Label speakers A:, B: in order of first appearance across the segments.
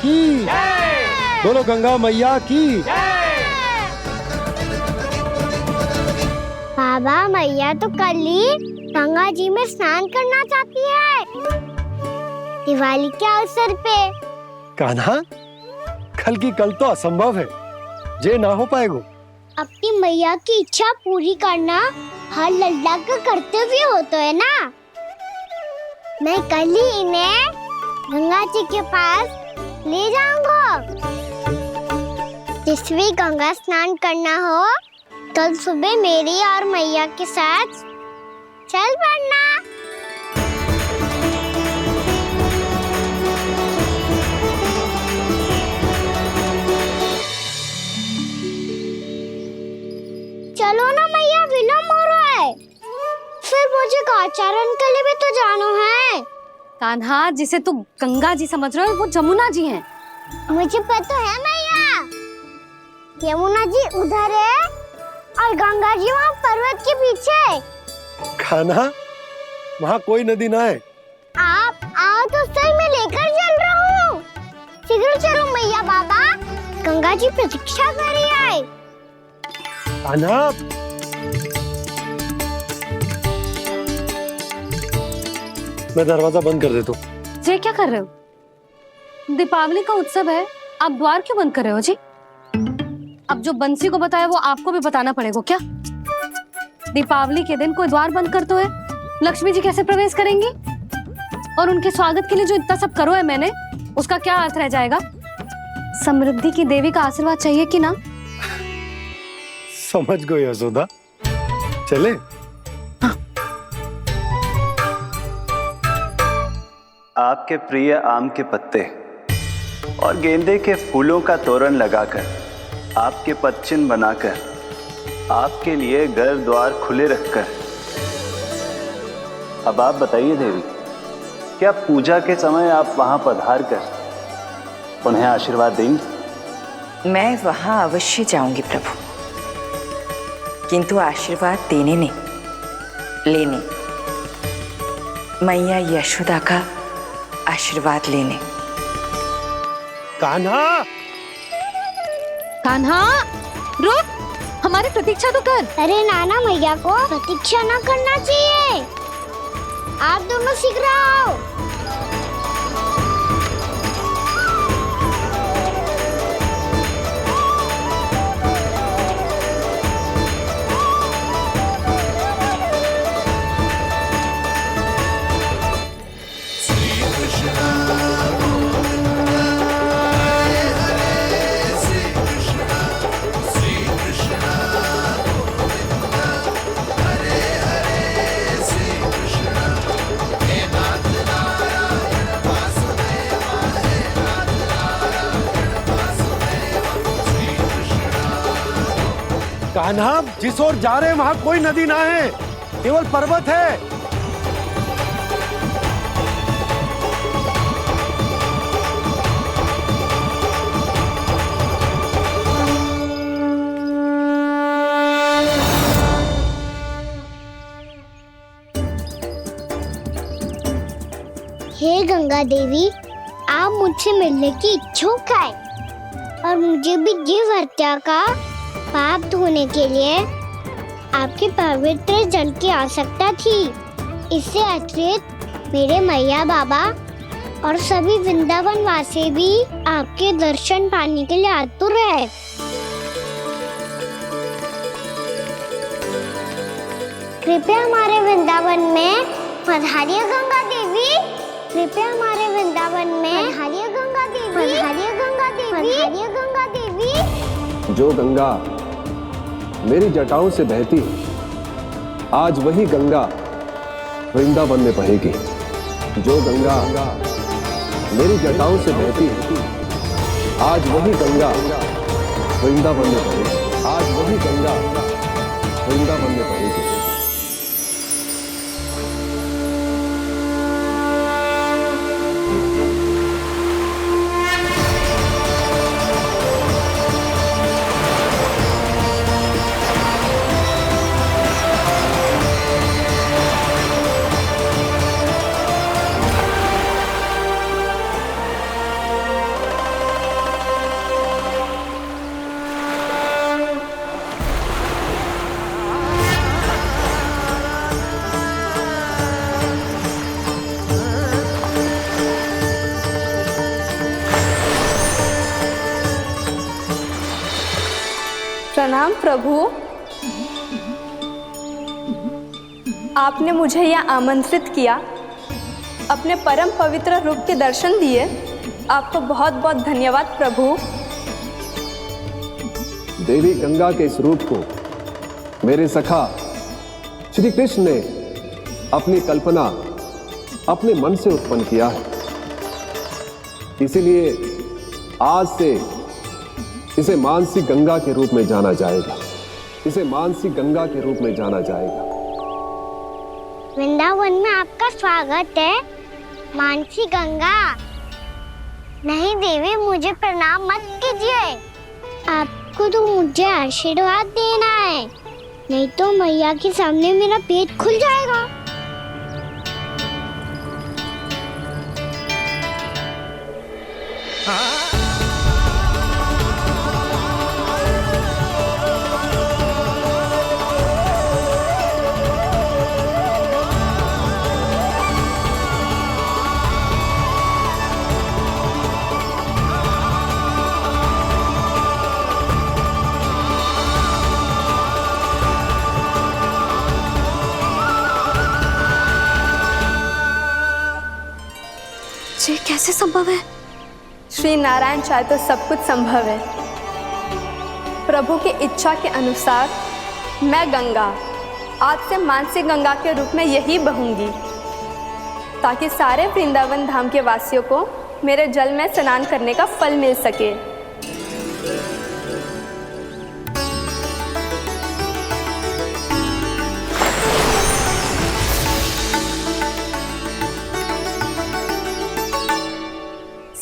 A: की। बोलो गंगा मैया की।
B: बाबा मैया तो कल ही गंगा जी में स्नान करना चाहती है, दिवाली के अवसर पे।
A: कान्हा, कल की कल तो असंभव है, ये ना हो पाएगा।
B: अपनी मैया की इच्छा पूरी करना हर लल्ला का कर्तव्य होता है ना। मैं कल ही इन्हें गंगा जी के पास ले जाऊंगा। जिस भी गंगा स्नान करना हो कल सुबह मेरी और मैया के साथ चल पड़ना। चलो ना मैया, विलम्ब हो रहा है। फिर मुझे आचरण के लिए भी तो जाना है।
C: कान्हा, जिसे तू गंगा जी समझ रहे हो वो जमुना जी हैं।
B: मुझे पता है मैया, यमुना जी उधर है और गंगा जी वहाँ पर्वत के पीछे।
A: कान्हा, वहाँ कोई नदी ना है।
B: आप आओ तो सही, मैं लेकर चल रहा हूँ। शीघ्र चलो मैया, बाबा गंगा जी प्रतीक्षा कर रही है।
A: कान्हा, मैं दरवाजा बंद कर देता हूँ।
C: ये क्या कर रहे हो? दीपावली का उत्सव है, आप द्वार क्यों बंद कर रहे हो जी? अब जो बंसी को बताया वो आपको भी बताना पड़ेगा क्या? दीपावली के दिन कोई द्वार बंद कर तो है, लक्ष्मी जी कैसे प्रवेश करेंगी? और उनके स्वागत के लिए जो इतना सब करो है मैंने, उसका क्या अर्थ रह जाएगा? समृद्धि की देवी का आशीर्वाद चाहिए कि ना?
A: समझ गई यशोदा, चले।
C: हाँ।
D: आपके प्रिय आम के पत्ते और गेंदे के फूलों का तोरण लगाकर, आपके पदचिन्ह बनाकर, आपके लिए घर द्वार खुले रखकर, अब आप बताइए देवी, क्या पूजा के समय आप वहां पधार कर उन्हें आशीर्वाद देंगी?
E: मैं वहां अवश्य जाऊंगी प्रभु, किंतु आशीर्वाद देने नहीं, लेने। मैया यशोदा का आशीर्वाद लेने।
A: कान्हा,
C: कान्हा रुक, हमारी प्रतीक्षा तो कर।
B: अरे नाना, मैया को प्रतीक्षा न करना चाहिए। आप दोनों शीघ्र आओ।
A: कान्हा, जिस ओर जा रहे हैं वहाँ कोई नदी ना है, केवल पर्वत है।
B: हे गंगा देवी, आप मुझसे मिलने की इच्छुक है और मुझे भी जीव हत्या का पाप धोने के लिए आपके पवित्र जल की आवश्यकता थी। इससे अतिरिक्त मेरे मैया बाबा और सभी वृंदावन वासी भी आपके दर्शन पाने के लिए आतुर है। कृपया हमारे वृंदावन में पधारिए गंगा देवी। कृपया हमारे वृंदावन में पधारिए गंगा देवी। पधारिए गंगा देवी। पधारिए गंगा देवी।
F: जो गंगा मेरी जटाओं से बहती है, आज वही गंगा वृंदावन में बहेगी। जो गंगा मेरी जटाओं से बहती है, आज वही गंगा वृंदावन में बहेगी। आज वही गंगा वृंदावन में बहेगी।
G: प्रणाम प्रभु। आपने मुझे यहाँ आमंत्रित किया, अपने परम पवित्र रूप के दर्शन दिए। आपको बहुत बहुत धन्यवाद प्रभु।
F: देवी गंगा के इस रूप को मेरे सखा श्री कृष्ण ने अपनी कल्पना अपने मन से उत्पन्न किया है। इसीलिए आज से इसे मानसी गंगा के रूप में जाना जाएगा। इसे मानसी गंगा के रूप में जाना जाएगा।
B: वृंदावन में आपका स्वागत है मानसी गंगा। नहीं देवी, मुझे प्रणाम मत कीजिए। आपको तो मुझे आशीर्वाद देना है, नहीं तो मैया के सामने मेरा पेट खुल जाएगा।
C: ये कैसे संभव है?
G: श्री नारायण चाहे तो सब कुछ संभव है। प्रभु की इच्छा के अनुसार मैं गंगा आज से मानसी गंगा के रूप में यही बहूंगी, ताकि सारे वृंदावन धाम के वासियों को मेरे जल में स्नान करने का फल मिल सके।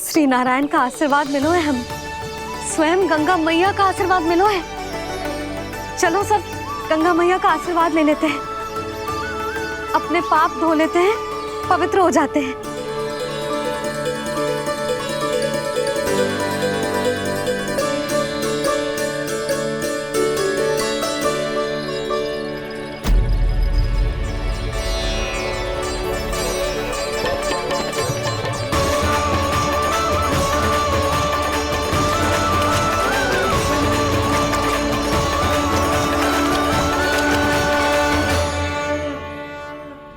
C: श्री नारायण का आशीर्वाद मिलो है, हम स्वयं गंगा मैया का आशीर्वाद मिलो है। चलो सब गंगा मैया का आशीर्वाद ले लेते हैं, अपने पाप धो लेते हैं, पवित्र हो जाते हैं।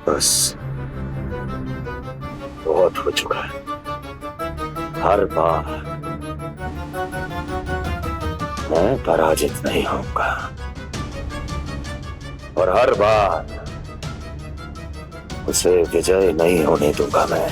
H: बस बहुत हो चुका है। हर बार मैं पराजित नहीं होऊंगा और हर बार उसे विजय नहीं होने दूंगा मैं।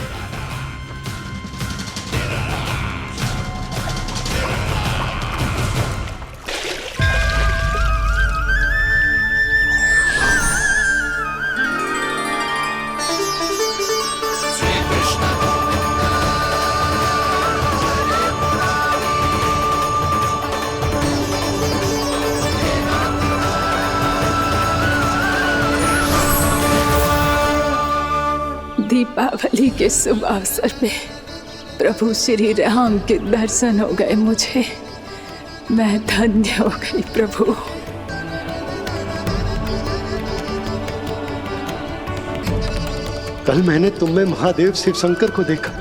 I: दीपावली के शुभ अवसर में प्रभु श्री राम के दर्शन हो गए मुझे। मैं धन्य हो गई प्रभु।
A: कल मैंने तुम में महादेव शिव शंकर को देखा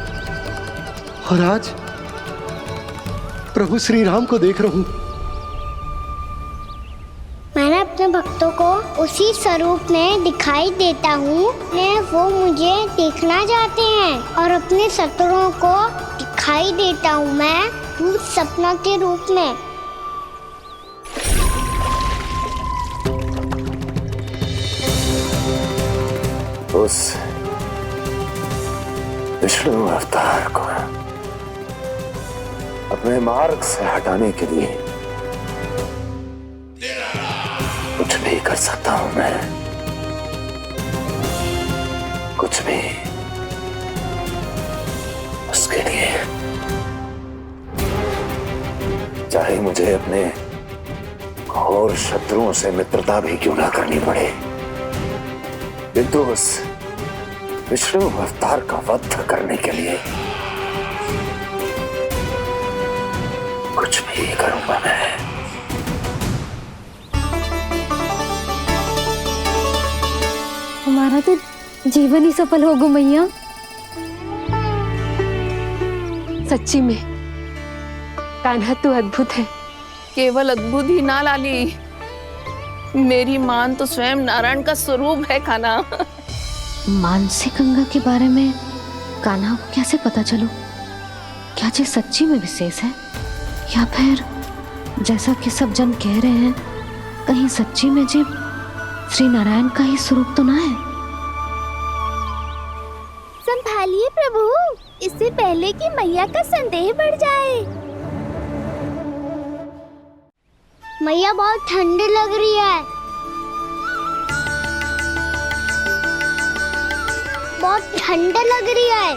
A: और आज प्रभु श्री राम को देख रहा हूं।
B: मैंने अपने भक्तों को उसी स्वरूप में दिखाई देता हूँ, वो मुझे देखना चाहते हैं और अपने शत्रुओं को दिखाई देता हूँ मैं भूत सपना के रूप में।
H: उस विष्णु अवतार को अपने मार्ग से हटाने के लिए कुछ भी कर सकता हूं मैं, कुछ भी उसके लिए, चाहे मुझे अपने घोर शत्रुओं से मित्रता भी क्यों ना करनी पड़े, किंतु उस विष्णु अवतार का वध करने के लिए कुछ भी करूंगा मैं।
C: हमारा तो जीवन ही सफल होगा मैया। सच्ची में कान्हा तू अद्भुत है,
I: केवल अद्भुत ही ना लाली, मेरी मान तो स्वयं नारायण का स्वरूप है कान्हा।
C: मानसी गंगा के बारे में कान्हा को कैसे पता चलो? क्या ये सच्ची में विशेष है, या फिर जैसा कि सब जन कह रहे हैं, कहीं सच्ची में जी श्री नारायण का ही स्वरूप तो ना है?
B: संभालिए प्रभु, इससे पहले कि मैया का संदेह बढ़ जाए। मैया बहुत ठंडी लग रही है, बहुत ठंडा लग रही है।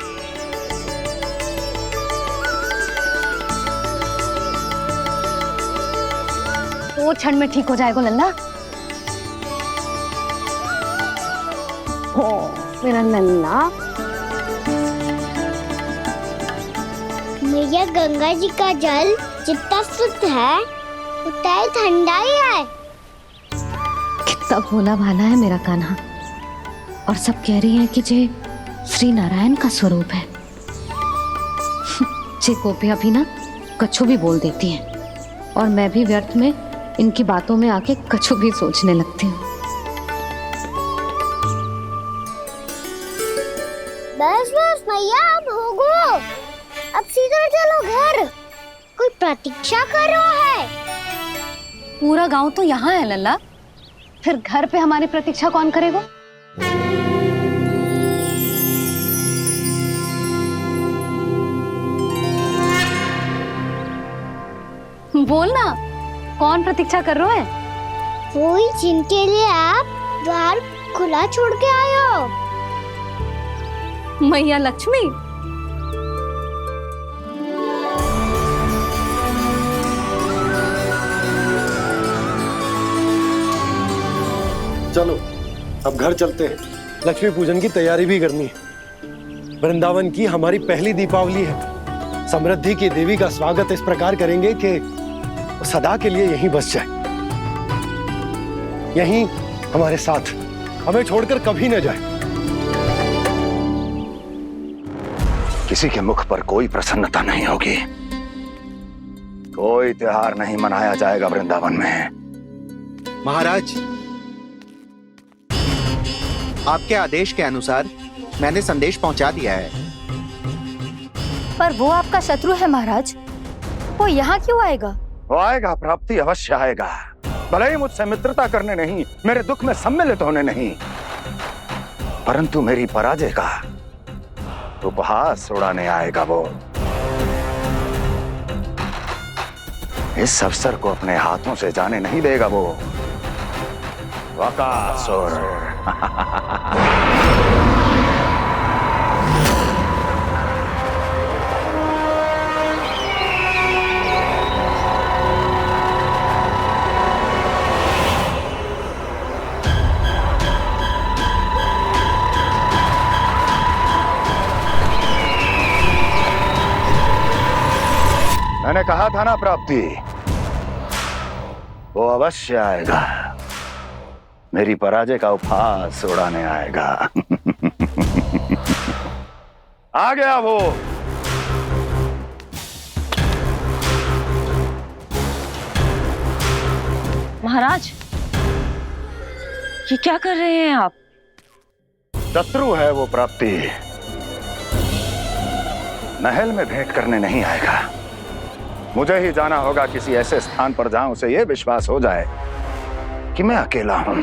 C: तो ठंड में ठीक हो जाएगा लल्ला। हो मेरा लल्ला।
B: मैया गंगा जी का जल जितना शुद्ध है उतना ही ठंडा ही है।
C: कितना भोला भाला है मेरा कान्हा। और सब कह रही हैं कि जे श्री नारायण का स्वरूप है। जे गोपियां भी ना कछु भी बोल देती हैं, और मैं भी व्यर्थ में इनकी बातों में आके कछु भी सोचने लगती हूँ।
B: बस बस मैया, अब हो गो, अब सीधा चलो घर। कोई प्रतीक्षा कर रहा है।
C: पूरा गांव तो यहाँ है लल्ला, फिर घर पे हमारी प्रतीक्षा कौन करेगा? बोलना, कौन प्रतीक्षा कर रहे हैं?
B: वही जिनके लिए आप द्वार खुला छोड़ के आए हो।
C: मैया लक्ष्मी।
A: चलो अब घर चलते हैं, लक्ष्मी पूजन की तैयारी भी करनी है। वृंदावन की हमारी पहली दीपावली है। समृद्धि की देवी का स्वागत इस प्रकार करेंगे कि सदा के लिए यहीं बस जाए, यहीं हमारे साथ, हमें छोड़कर कभी न जाए।
H: किसी के मुख पर कोई प्रसन्नता नहीं होगी, कोई त्योहार नहीं मनाया जाएगा वृंदावन में।
J: महाराज, आपके आदेश के अनुसार मैंने संदेश पहुंचा दिया है।
G: पर वो आपका शत्रु है महाराज, वो यहाँ क्यों आएगा?
H: वो आएगा, प्राप्ति अवश्य आएगा। भले ही मुझसे मित्रता करने नहीं, मेरे दुख में सम्मिलित होने नहीं, परंतु मेरी पराजय का उपहास उड़ाने आएगा वो। इस अवसर को अपने हाथों से जाने नहीं देगा वो। वकासुर। मैंने कहा था ना प्राप्ति, वो अवश्य आएगा, मेरी पराजय का उपहास उड़ाने आएगा। आ गया वो।
E: महाराज, ये क्या कर रहे हैं आप?
H: शत्रु है वो प्राप्ति, महल में भेंट करने नहीं आएगा। मुझे ही जाना होगा किसी ऐसे स्थान पर जहां उसे यह विश्वास हो जाए कि मैं अकेला हूं,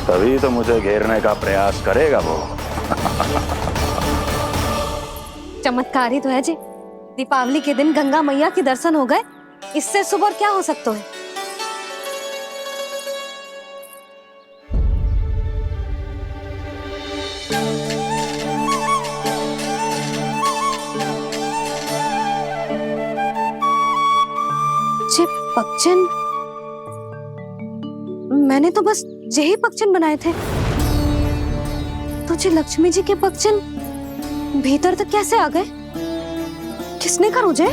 H: तभी तो मुझे घेरने का प्रयास करेगा वो।
C: चमत्कारी तो है जी, दीपावली के दिन गंगा मैया के दर्शन हो गए, इससे शुभ और क्या हो सकता है? पक्षन, मैंने तो बस यही पक्षन बनाए थे, तो जी लक्ष्मी जी के पक्षन भीतर तक कैसे आ गए? किसने कर मुझे?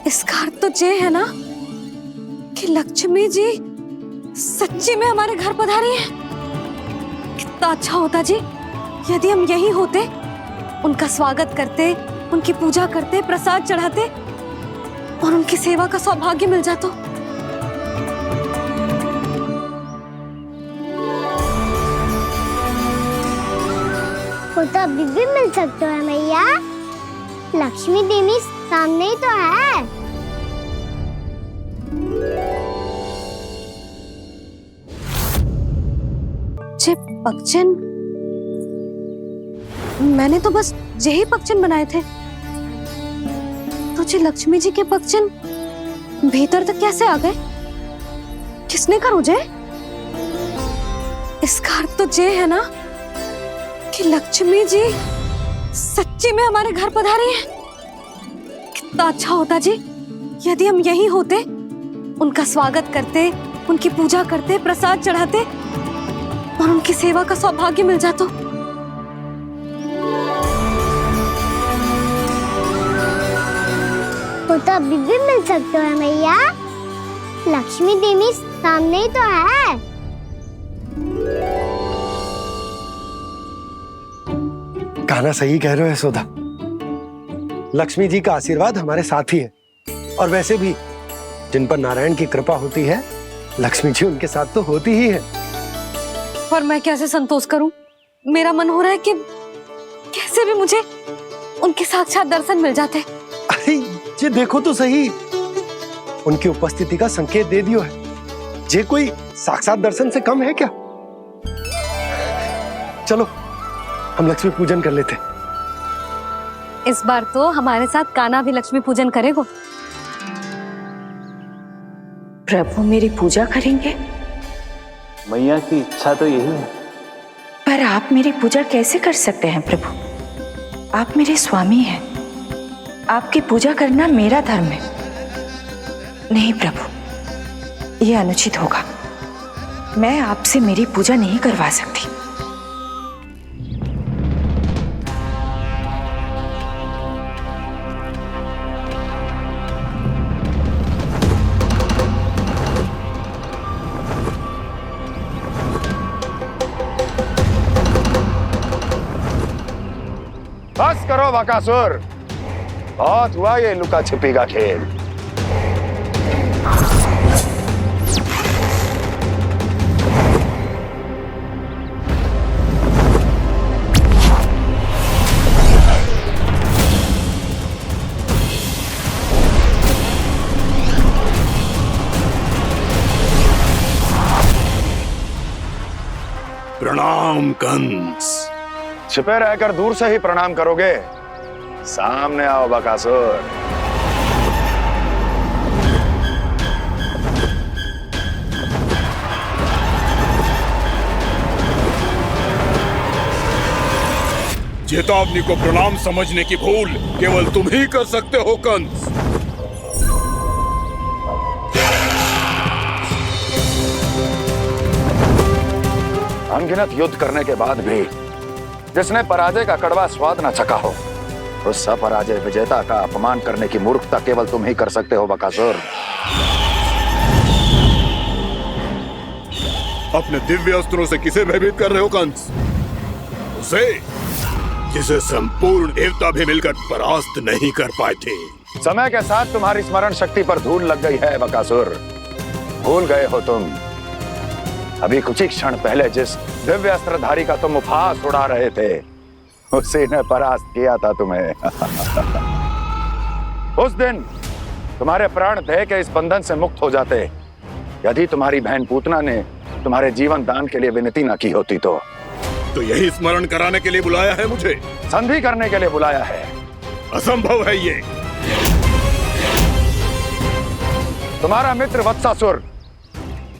C: इसका अर्थ तो ये है ना कि लक्ष्मी जी सच्ची में हमारे घर पधारी है। कितना अच्छा होता जी यदि हम यही होते, उनका स्वागत करते, उनकी पूजा करते, प्रसाद चढ़ाते और उनकी सेवा का सौभाग्य मिल जाता।
B: वो तो अभी भी मिल सकते हैं मैया। लक्ष्मी देवी सामने ही तो है।
C: जे पगचन, मैंने तो बस यही पगचन बनाए थे, तो जे लक्ष्मी जी के पगचन भीतर तक कैसे आ गए? किसने करो जे? इसका अर्थ तो जे है ना कि लक्ष्मी जी सच्ची में हमारे घर पधारी है। कितना अच्छा होता जी यदि हम यही होते, उनका स्वागत करते, उनकी पूजा करते, प्रसाद चढ़ाते और उनकी सेवा का सौभाग्य मिल जाता।
B: वो तो अभी भी मिल सकते हैं मैया। लक्ष्मी देवी सामने ही तो है।
A: कहना सही कह रहे हो यशोदा। लक्ष्मी जी का आशीर्वाद हमारे साथ ही है, और वैसे भी जिन पर नारायण की कृपा होती है, लक्ष्मी जी उनके साथ तो होती ही है।
C: पर मैं कैसे संतोष करूं? मेरा मन हो रहा है कि कैसे भी मुझे उनके साक्षात दर्शन मिल जाते।
A: अरे ये देखो तो सही, उनकी उपस्थिति का संकेत दे दियो है। ये कोई साक्षात दर्शन से कम है क्या? चलो हम लक्ष्मी पूजन कर लेते।
C: इस बार तो हमारे साथ कान्हा भी लक्ष्मी पूजन करेगा।
E: प्रभु मेरी पूजा करेंगे?
D: मैया की इच्छा तो यही है।
E: पर आप मेरी पूजा कैसे कर सकते हैं प्रभु? आप मेरे स्वामी हैं। आपकी पूजा करना मेरा धर्म है। नहीं प्रभु, यह अनुचित होगा। मैं आपसे मेरी पूजा नहीं करवा सकती।
H: बस करो बकासुर, बहुत हुआ ये लुका छिपी का खेल।
K: प्रणाम कंस।
H: छिपे रहकर दूर से ही प्रणाम करोगे? सामने आओ बकासुर।
K: चेतावनी को प्रणाम समझने की भूल केवल तुम ही कर सकते हो कंस।
H: अनगिनत युद्ध करने के बाद भी जिसने पराजय का कड़वा स्वाद न चखा हो, उस अपराजय विजेता का अपमान करने की मूर्खता केवल तुम ही कर सकते हो बकासुर।
K: अपने दिव्य अस्त्रों से किसे भयभीत कर रहे हो कंस? उसे जिसे संपूर्ण देवता भी मिलकर परास्त नहीं कर पाए थे।
H: समय के साथ तुम्हारी स्मरण शक्ति पर धूल लग गई है बकासुर। भूल गए हो तुम अभी कुछ ही क्षण पहले जिस दिव्य अस्त्रधारी का तुम उपहास उड़ा रहे थे, उसी ने परास्त किया था तुम्हें। उस दिन तुम्हारे प्राण देह के इस बंधन से मुक्त हो जाते यदि तुम्हारी बहन पूतना ने तुम्हारे जीवन दान के लिए विनती न की होती तो
K: यही स्मरण कराने के लिए बुलाया है मुझे?
H: संधि करने के लिए बुलाया है।
K: असंभव है ये।
H: तुम्हारा मित्र वत्सासुर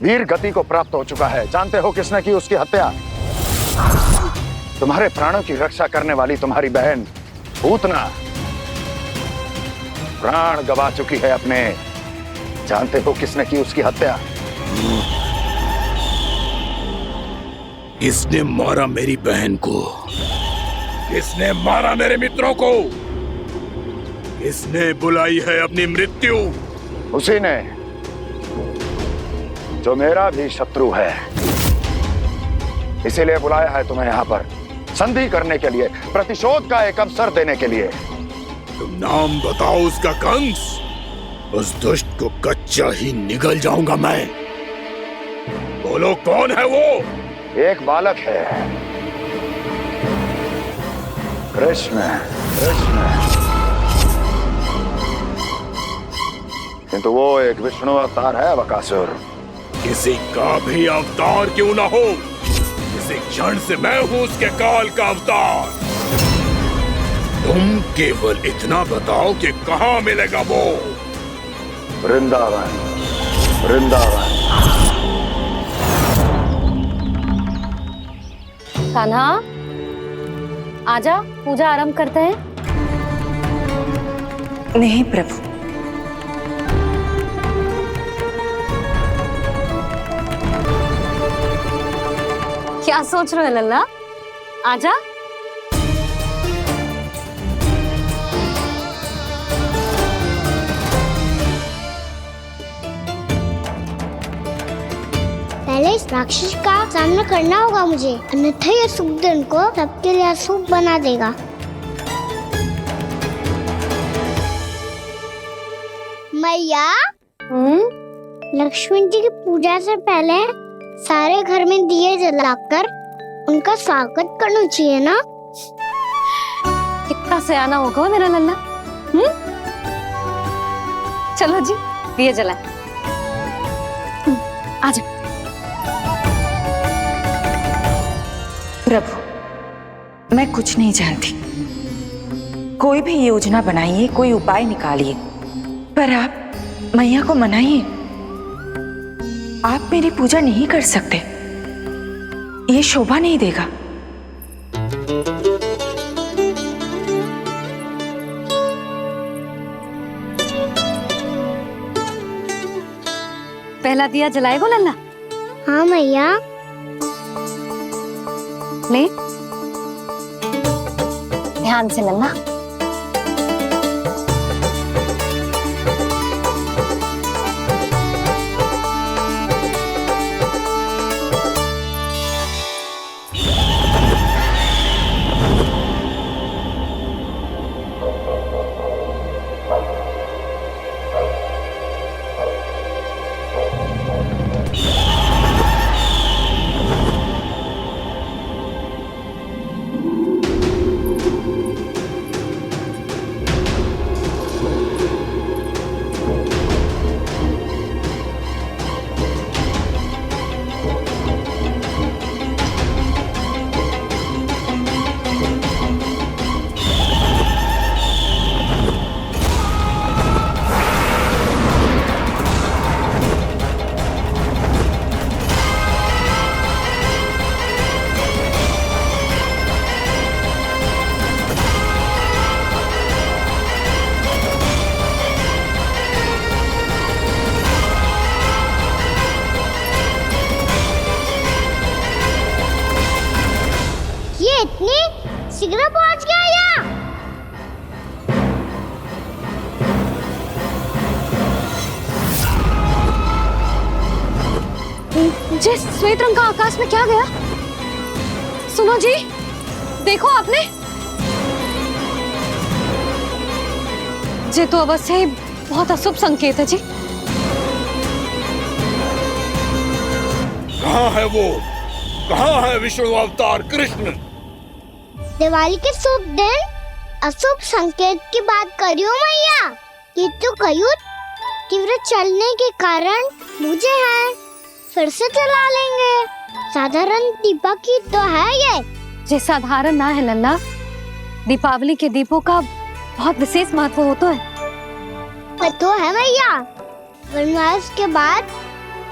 H: वीर गति को प्राप्त हो चुका है। जानते हो किसने की उसकी हत्या? तुम्हारे प्राणों की रक्षा करने वाली तुम्हारी बहन पूतना प्राण गवा चुकी है अपने। जानते हो किसने की उसकी हत्या?
K: किसने मारा मेरी बहन को? किसने मारा मेरे मित्रों को? किसने बुलाई है अपनी मृत्यु?
H: उसी ने जो मेरा भी शत्रु है। इसीलिए बुलाया है तुम्हें यहाँ पर, संधि करने के लिए, प्रतिशोध का एक अवसर देने के लिए।
K: तुम नाम बताओ उसका कंस, उस दुष्ट को कच्चा ही निगल जाऊंगा मैं। बोलो कौन है वो?
H: एक बालक है, कृष्ण। किंतु वो एक विष्णु अवतार है बकासुर।
K: किसी का भी अवतार क्यों ना हो, इसी क्षण से मैं हूं उसके काल का अवतार। तुम केवल इतना बताओ कि कहां मिलेगा वो?
H: वृंदावन।
C: कान्हा, आजा, पूजा आरंभ करते हैं।
E: नहीं प्रभु,
C: क्या सोच रहे हो लल्ला? आजा।
B: पहले इस राक्षस का सामना करना होगा मुझे, अन्यथा ये शुभ दिन को सबके लिए अशुभ बना देगा। मैया, लक्ष्मी जी की पूजा से पहले सारे घर में दिए जलाकर उनका स्वागत करना चाहिए ना?
C: कितना सयाना होगा मेरा लल्ला। चलो जी, दिए जलाए। आजा।
E: प्रभु, मैं कुछ नहीं जानती। कोई भी योजना बनाइए, कोई उपाय निकालिए, पर आप मैया को मनाइए। आप मेरी पूजा नहीं कर सकते, ये शोभा नहीं देगा।
C: पहला दिया जलाएगो लल्ला?
B: हाँ मैया।
C: ले, ध्यान से लल्ला।
B: शीघ्र पहुंच गया यहाँ।
C: जे श्वेत रंग का आकाश में क्या गया? सुनो जी, देखो आपने, जे तो अवश्य ही बहुत अशुभ संकेत है जी।
K: कहाँ है वो? कहाँ है विष्णु अवतार कृष्ण?
B: दिवाली के शुभ दिन अशुभ संकेत की बात करियो मैया। ये तो कयूत तीव्र चलने के कारण मुझे है, फिर से चला लेंगे। साधारण दीपक ही तो है ये
C: साधारण ना है लल्ला, दीपावली के दीपों का बहुत विशेष महत्व होता है।
B: तो है मैया, वनवास के बाद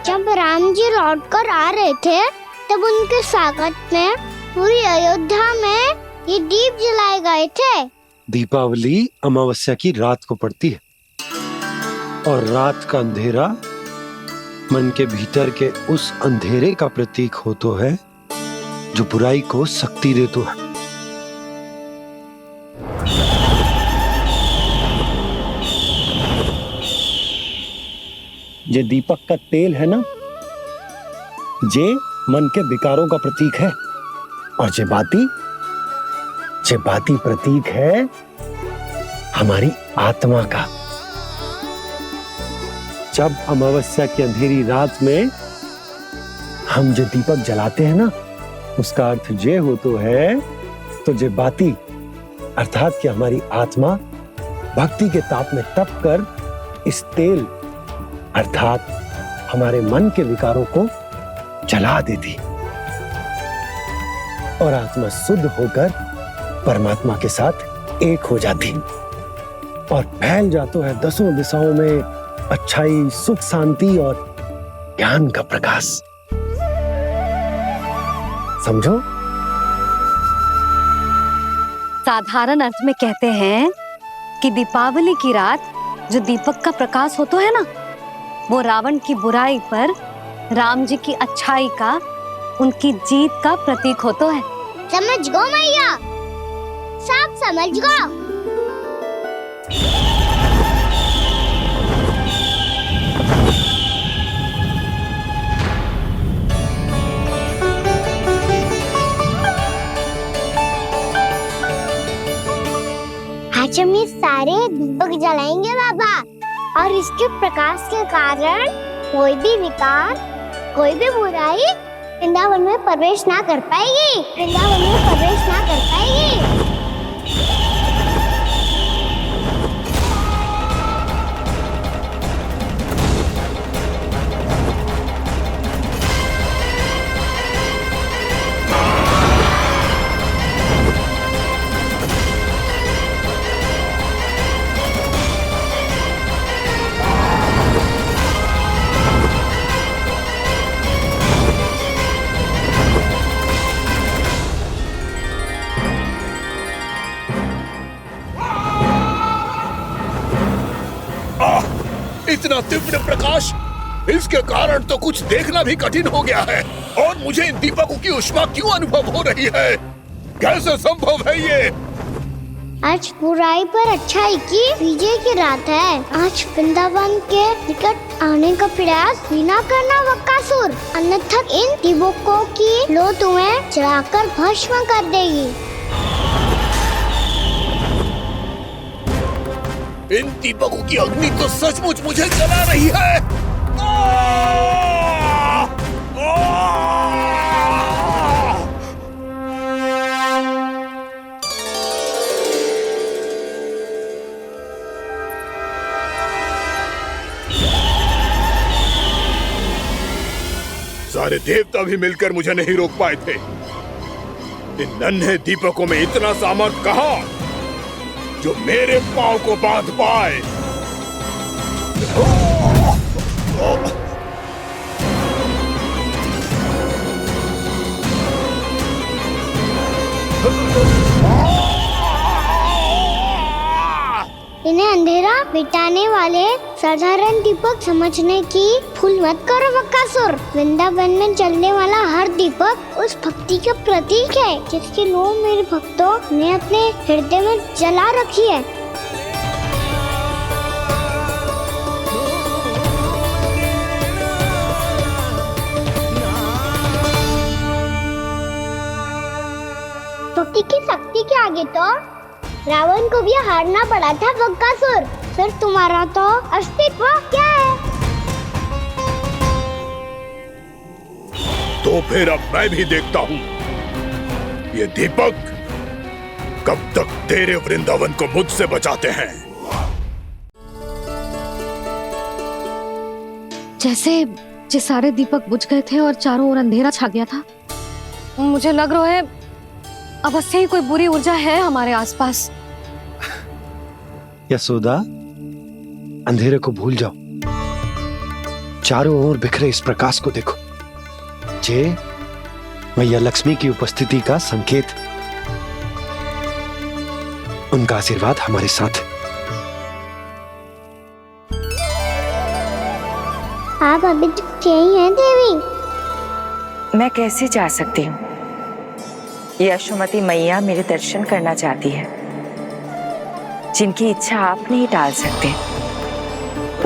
B: जब राम जी लौट कर आ रहे थे तब उनके स्वागत में पूरी अयोध्या में ये दीप जलाए गए थे।
A: दीपावली अमावस्या की रात को पड़ती है और रात का अंधेरा मन के भीतर के उस अंधेरे का प्रतीक हो तो है जो बुराई को शक्ति दे तो है।
L: ये दीपक का तेल है ना,
A: जे मन के विकारों का प्रतीक है और जे बाती प्रतीक है हमारी आत्मा का। जब अमावस्या की अंधेरी रात में हम जो दीपक जलाते हैं ना, उसका अर्थ जे हो तो है, तो जे बाती अर्थात कि हमारी आत्मा भक्ति के ताप में तप कर इस तेल अर्थात हमारे मन के विकारों को जला देती और आत्मा शुद्ध होकर परमात्मा के साथ एक हो जाती और फैल जाता है दसों दिशाओं में अच्छाई, सुख, शांति और ज्ञान का प्रकाश। समझो?
C: साधारण अर्थ में कहते हैं कि दीपावली की रात जो दीपक का प्रकाश होता है ना, वो रावण की बुराई पर राम जी की अच्छाई का, उनकी जीत का प्रतीक होता है।
B: समझ गो मैया, सब समझ गो। आज हम ये सारे दीपक जलाएंगे बाबा, और इसके प्रकाश के कारण कोई भी विकार, कोई भी बुराई वृंदावन में प्रवेश ना कर पाएगी, वृंदावन में प्रवेश ना कर पाएगी।
K: इतना तीव्र प्रकाश, इसके कारण तो कुछ देखना भी कठिन हो गया है। और मुझे इन दीपकों की ऊष्मा क्यों अनुभव हो रही है? कैसे संभव है ये?
B: आज बुराई पर अच्छाई की विजय की रात है। आज वृंदावन के निकट आने का प्रयास भी ना करना बकासुर, अन्यथा इन दीपकों की लो तुम्हें जलाकर भस्म कर देगी।
K: इन दीपकों की अग्नि तो सचमुच मुझे जला रही है। सारे देवता भी मिलकर मुझे नहीं रोक पाए थे। इन नन्हे दीपकों में इतना सामर्थ्य कहां जो मेरे पांव को बांध पाए।
B: इन्हें अंधेरा मिटाने वाले साधारण दीपक समझने की भूल मत करो बकासुर। वृंदावन में जलने वाला हर दीपक उस भक्ति का प्रतीक है जिसकी लो मेरे भक्तों ने अपने हृदय में जला रखी है। भक्ति की शक्ति के आगे तो रावण को भी हारना पड़ा था बकासुर। फिर तुम्हारा तो अस्तित्व क्या है?
K: तो फिर अब मैं भी देखता हूँ ये दीपक कब तक तेरे वृंदावन को मुझसे बचाते हैं।
C: जैसे सारे दीपक बुझ गए थे और चारों ओर अंधेरा छा गया था, मुझे लग रहा है अवश्य ही कोई बुरी ऊर्जा है हमारे आसपास।
A: यशोदा, अंधेरे को भूल जाओ, चारों ओर बिखरे इस प्रकाश को देखो। जे मैया लक्ष्मी की उपस्थिति का संकेत, उनका आशीर्वाद हमारे साथ।
B: आप अभी तक यही हैं देवी?
E: मैं कैसे जा सकती हूँ? यशोमती मैया मेरे दर्शन करना चाहती है। जिनकी इच्छा आप नहीं टाल सकते,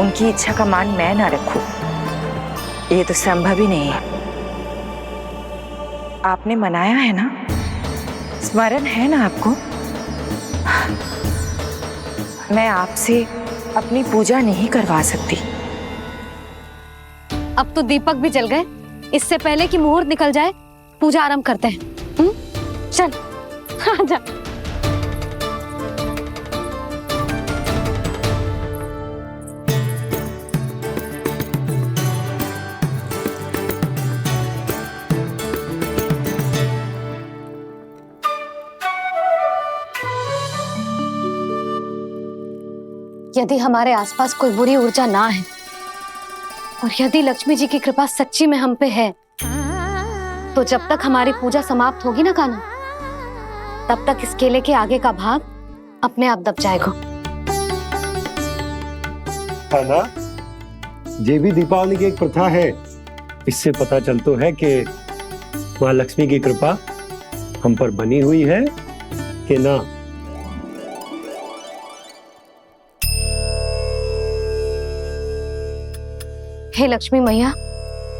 E: उनकी इच्छा का मान मैं ना रखूं, ये तो संभव ही नहीं है। आपने मनाया है ना, स्मरण है ना आपको? मैं आपसे अपनी पूजा नहीं करवा सकती।
C: अब तो दीपक भी जल गए, इससे पहले कि मुहूर्त निकल जाए पूजा आरंभ करते हैं। चल आजा। यदि हमारे आसपास कोई बुरी ऊर्जा ना है और यदि लक्ष्मी जी की कृपा सच्ची में हम पे है, तो जब तक हमारी पूजा समाप्त होगी ना कान्हा, तब तक इस केले के आगे का भाग अपने आप दब जाएगा।
A: कान्हा, ये भी दीपावली की एक प्रथा है। इससे पता चलता है कि माँ लक्ष्मी की कृपा हम पर बनी हुई है कि ना।
C: हे लक्ष्मी मैया,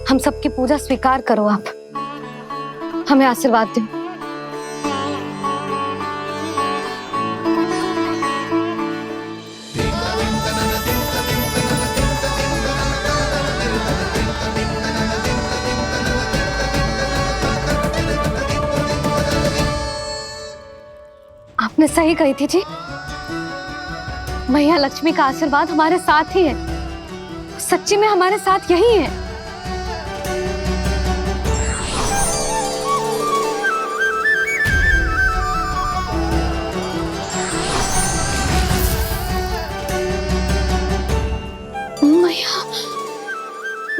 C: हम सबकी पूजा स्वीकार करो, आप हमें आशीर्वाद दो। आपने सही कही थी जी, मैया लक्ष्मी का आशीर्वाद हमारे साथ ही है, सच्ची में हमारे साथ यही है।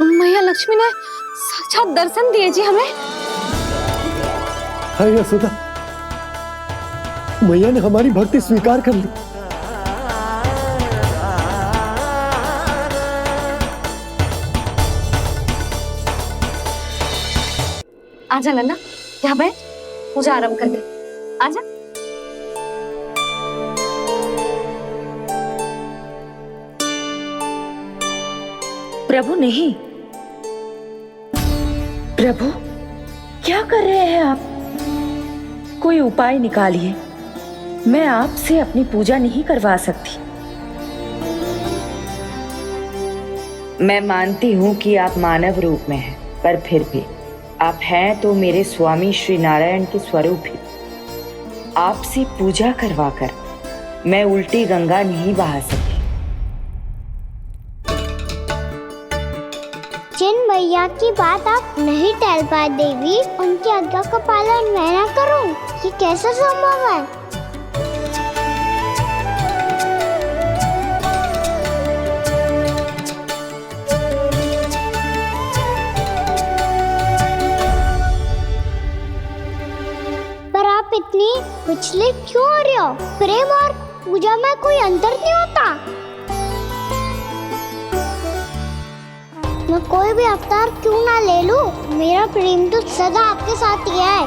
C: मैया लक्ष्मी ने साक्षात दर्शन दिए जी हमें।
A: हाय यशोदा, मैया ने हमारी भक्ति स्वीकार कर ली।
C: आजा नन्ना, यहाँ बैठ, पूजा आरंभ कर दे। आजा।
E: प्रभु नहीं, प्रभु क्या कर रहे हैं आप? कोई उपाय निकालिए, मैं आपसे अपनी पूजा नहीं करवा सकती। मैं मानती हूँ कि आप मानव रूप में हैं, पर फिर भी आप हैं तो मेरे स्वामी श्री नारायण के स्वरूप ही। आपसे पूजा करवाकर मैं उल्टी गंगा नहीं बहा सकी।
B: जिन मैया की बात आप नहीं टाल पाए देवी, उनकी आज्ञा का पालन मैं ना करूं, ये कैसे संभव है? पर आप इतनी विचलित क्यों हो रहे हो? प्रेम और पूजा में कोई अंतर नहीं होता। मैं कोई भी अवतार क्यों ना ले लूं, मेरा प्रेम तो सदा आपके साथ ही है।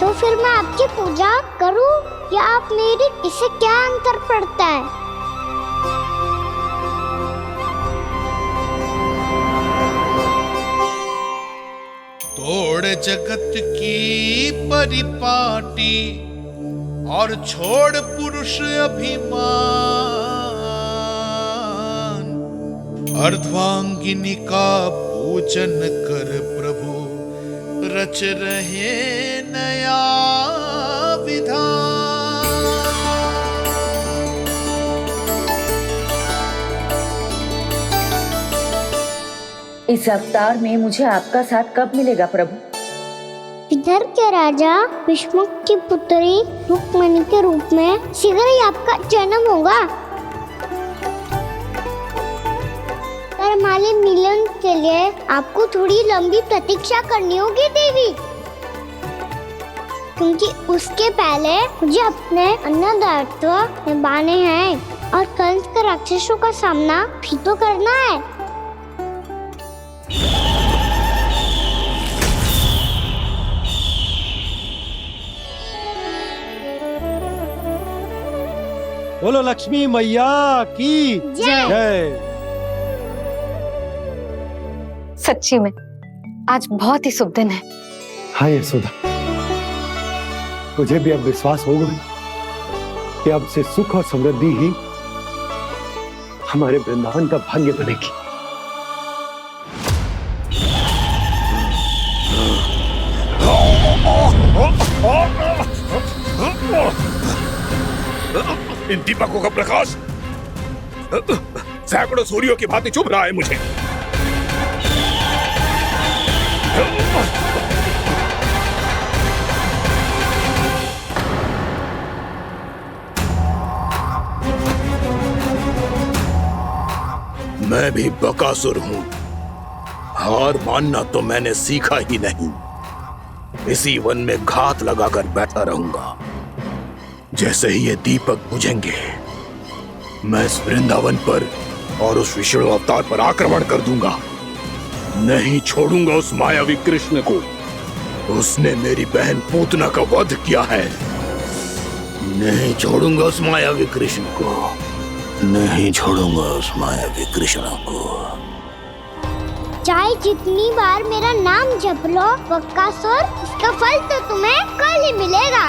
B: तो फिर मैं आपकी पूजा करूं या आप मेरी, इससे क्या अंतर पड़ता है?
K: तोड़ जगत की परिपाटी और छोड़ पुरुष अभिमान, अर्धांगिनी का पूजन कर प्रभु रच रहे नया विधान।
E: इस अवतार में मुझे आपका साथ कब मिलेगा प्रभु?
B: इधर के राजा भीष्मक की पुत्री रुक्मिणी के रूप में शीघ्र ही आपका जन्म होगा। हमारे मिलन के लिए आपको थोड़ी लंबी प्रतीक्षा करनी होगी देवी, क्योंकि उसके पहले मुझे अपने अन्य दायित्व निभाने हैं और कंस के राक्षसों का सामना भी तो करना है।
A: बोलो लक्ष्मी मैया की
B: जय।
A: जय।
C: सच्ची में आज बहुत ही शुभ दिन है।
A: हाँ यशोदा, मुझे भी अब विश्वास हो गया कि अब से सुख और समृद्धि ही हमारे वृंदावन का भाग्य बनेगी।
K: इन दीपकों का प्रकाश सैकड़ों सूर्यों की भांति चुभ रहा है मुझे। मैं भी बकासुर हूं, हार मानना तो मैंने सीखा ही नहीं। इसी वन में घात लगाकर बैठा रहूंगा। जैसे ही ये दीपक बुझेंगे, मैं इस वृंदावन पर और उस विष्णु अवतार पर आक्रमण कर दूंगा। नहीं छोड़ूंगा उस मायावी कृष्ण को। उसने मेरी बहन पूतना का वध किया है। नहीं छोड़ूंगा उस मायावी कृष्ण को। नहीं छोड़ूंगा उस मायावी कृष्ण को।
B: चाहे जितनी बार मेरा नाम जप लो बकासुर, इसका फल तो तुम्हें कल ही मिलेगा।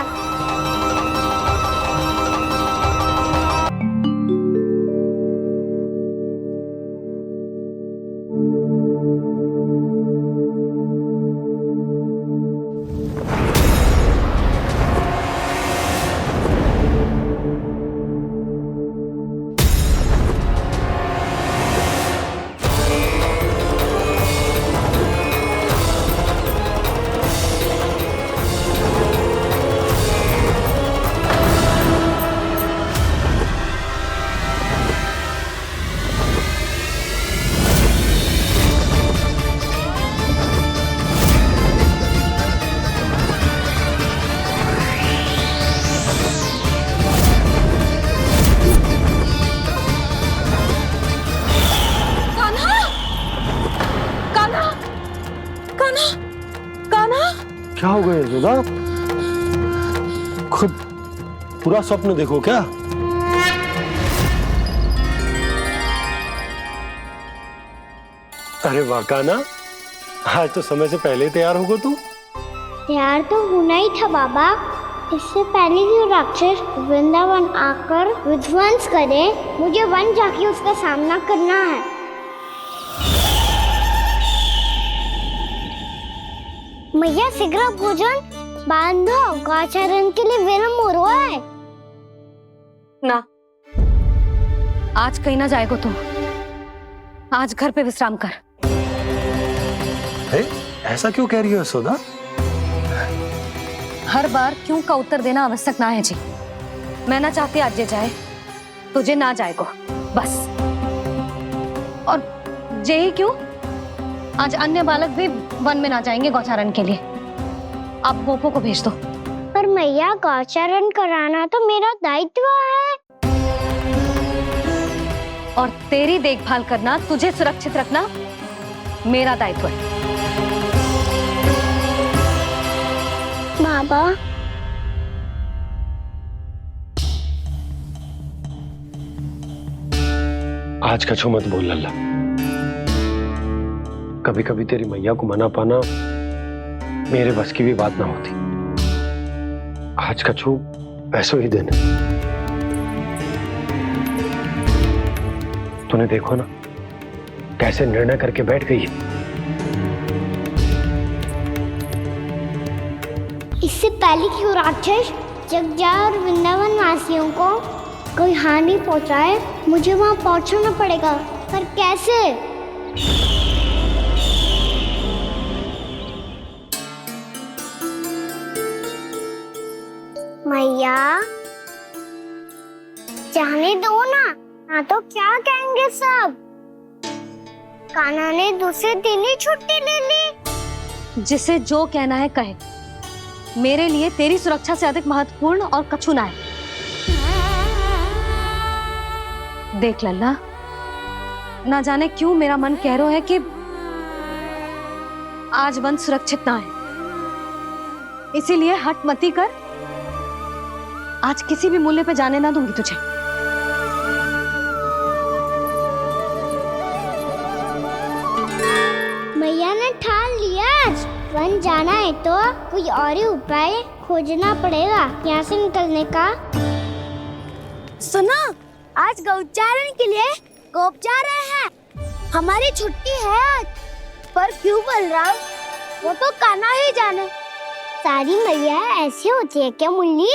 A: क्या हो गया यशोदा? खुद पूरा स्वप्न देखो क्या? अरे वाह कान्हा, आज तो समय से पहले तैयार होगा तू।
B: तैयार तो होना ही था बाबा। इससे पहले कि राक्षस वृंदावन आकर विध्वंस करे, मुझे वन जाके उसका सामना करना है। मैया शीघ्र भोजन बांधो, गौचरण के लिए विलंब हो रहा है।
C: ना, आज कहीं ना जाएगा तुम। आज घर पे विश्राम कर।
A: ऐसा क्यों कह रही हो यशोदा?
C: हर बार क्यों का उत्तर देना आवश्यक ना है जी। मैं ना चाहती आज ये जाए, तुझे ना जाएगा बस। और जे ही क्यों, आज अन्य बालक भी वन में ना जाएंगे गौचारण के लिए। आप गोपो को भेज दो।
B: पर मैया गौचारण कराना तो मेरा दायित्व है।
C: और तेरी देखभाल करना, तुझे सुरक्षित रखना मेरा दायित्व है।
B: बाबा,
A: आज कछु मत बोल लल्ला। कभी कभी तेरी मैया को मना पाना मेरे बस की भी बात ना होती। आज कछु पैसों ही दिन। तूने देखो ना कैसे निर्णय करके बैठ गई है।
B: इससे पहले कि वो राक्षस जगजा और वृंदावन वासियों को कोई हानि पहुंचाए, मुझे वहां पहुंचना पड़ेगा। पर कैसे? मैया, जाने दो ना तो क्या कहेंगे सब। कान्हा ने दूसरे दिन ही छुट्टी ले ली।
C: जिसे जो कहना है कहे। मेरे लिए तेरी सुरक्षा से अधिक महत्वपूर्ण और कछु ना है। देख लल्ला, ना जाने क्यों मेरा मन कह रहा है कि आज वन सुरक्षित ना है। इसीलिए हट मती कर। आज किसी भी मूल्य पे जाने ना दूंगी तुझे।
B: मैया ने ठान लिया। वन जाना है तो कोई और ही उपाय खोजना पड़ेगा यहाँ से निकलने का। सुनो, आज गौचारण के लिए गोप जा रहे हैं। हमारी छुट्टी है आज। पर क्यों बलराम? वो तो कान्हा ही जाने। सारी मैया ऐसी होती है क्या मुल्ली?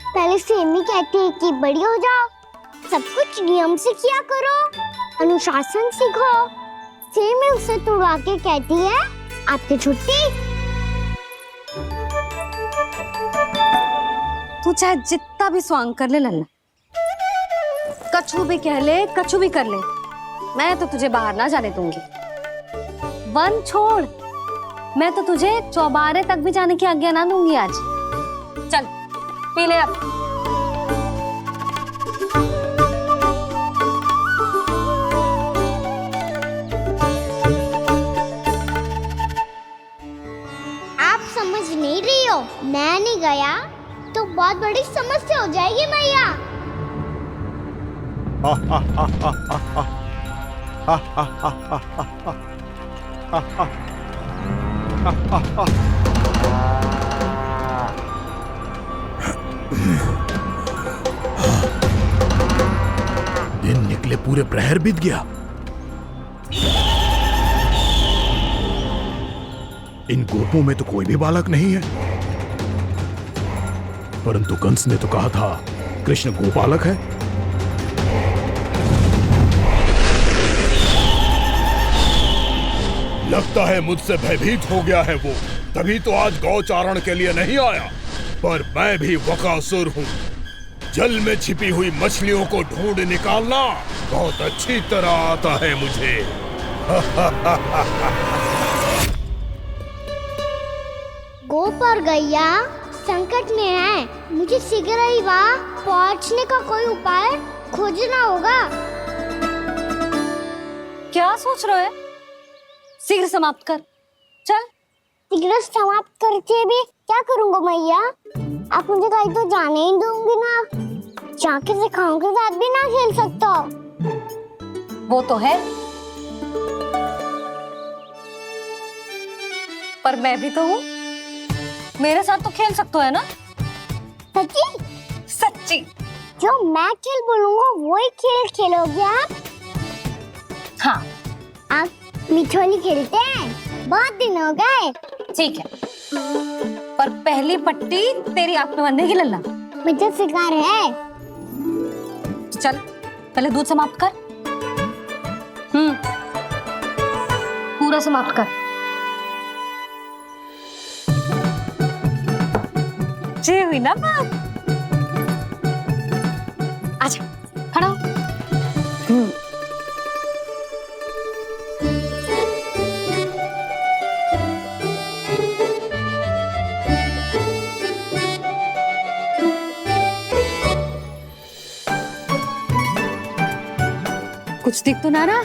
B: पहले सेमी कहती है कि बड़ी हो जाओ, सब कुछ नियम से किया करो, अनुशासन सीखो। सेमी उसे तुड़वा के कहती है आपकी छुट्टी।
C: तू चाहे जितना भी स्वांग कर ले लल्ला, कछु भी कह ले, कछु भी कर ले, मैं तो तुझे बाहर ना जाने दूंगी। वन छोड़, मैं तो तुझे चौबारे तक भी जाने की आज्ञा ना दूंगी आज। चल पी ले अब।
B: आप समझ नहीं रही हो, मैं नहीं गया तो बहुत बड़ी समस्या हो जाएगी मैया।
K: दिन निकले पूरे प्रहर बीत गया। इन गोपों में तो कोई भी बालक नहीं है, परंतु कंस ने तो कहा था कृष्ण गोपालक है। लगता है मुझसे भयभीत हो गया है वो, तभी तो आज गौचारण के लिए नहीं आया। पर मैं भी बकासुर हूँ। जल में छिपी हुई मछलियों को ढूंढ निकालना बहुत अच्छी तरह आता है मुझे।
B: गोप और गैया संकट में है, मुझे शीघ्र ही वहाँ पहुँचने का कोई उपाय खोजना होगा।
C: क्या सोच रहे हो? शीघ्र समाप्त कर, चल।
B: शीघ्र समाप्त करके भी क्या करूँगा मैया? आप मुझे कहीं तो जाने ही दूंगी ना। जाके सिखाओं के साथ भी ना खेल सकता।
C: वो तो है, पर मैं भी तो हूँ, मेरे साथ तो खेल सकते हो है ना?
B: सच्ची?
C: सच्ची।
B: जो मैं खेल बोलूँगा वही खेल खेलोगे आप?
C: हाँ।
B: आप मिठोली खेलते हैं? बहुत दिन हो गए।
C: ठीक है, पर पहली पट्टी तेरी आंख में बांधने की लल्ला।
B: मुझे शिकार है।
C: चल पहले दूध समाप्त कर। पूरा समाप्त कर। जे हुई ना बात। आजा, खड़ा हो। कुछ दिख तो ना रहा?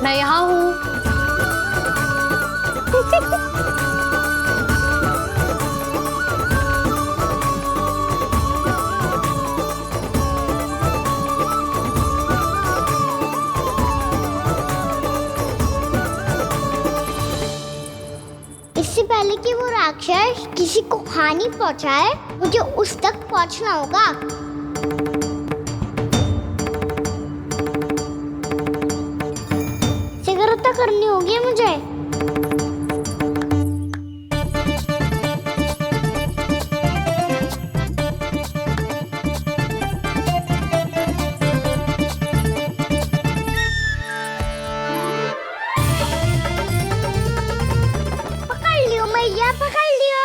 C: मैं यहाँ हूँ।
B: इससे पहले कि वो राक्षस किसी को हानि पहुंचाए, मुझे उस तक पहुंचना होगा। करनी होगी मुझे। पकड़ लियो मैया, पकड़ लियो।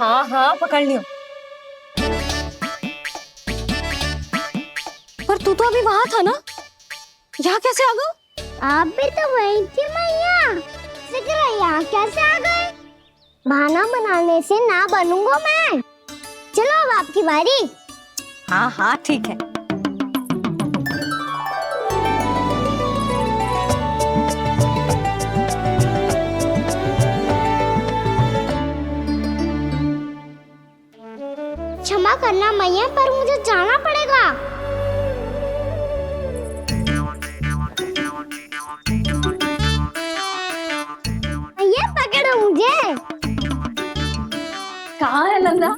C: हाँ हाँ पकड़ लियो। पर तू तो अभी वहां था ना, यहाँ कैसे आ गया?
B: आप भी तो वही थी मैया, सिकरा यहाँ कैसे आ गए? बहाना बनाने से ना बनूंगा मैं। चलो अब आपकी बारी।
C: हाँ हाँ ठीक है।
B: क्षमा करना मैया, पर मुझे जाना पड़ेगा। मैया पकड़ो मुझे।
C: कहाँ है नंदा?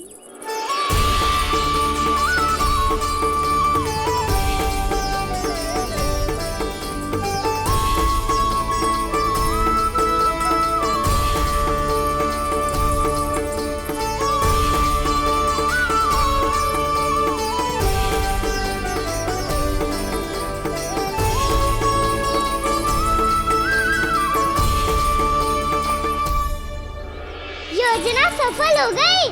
B: योजना सफल हो गई।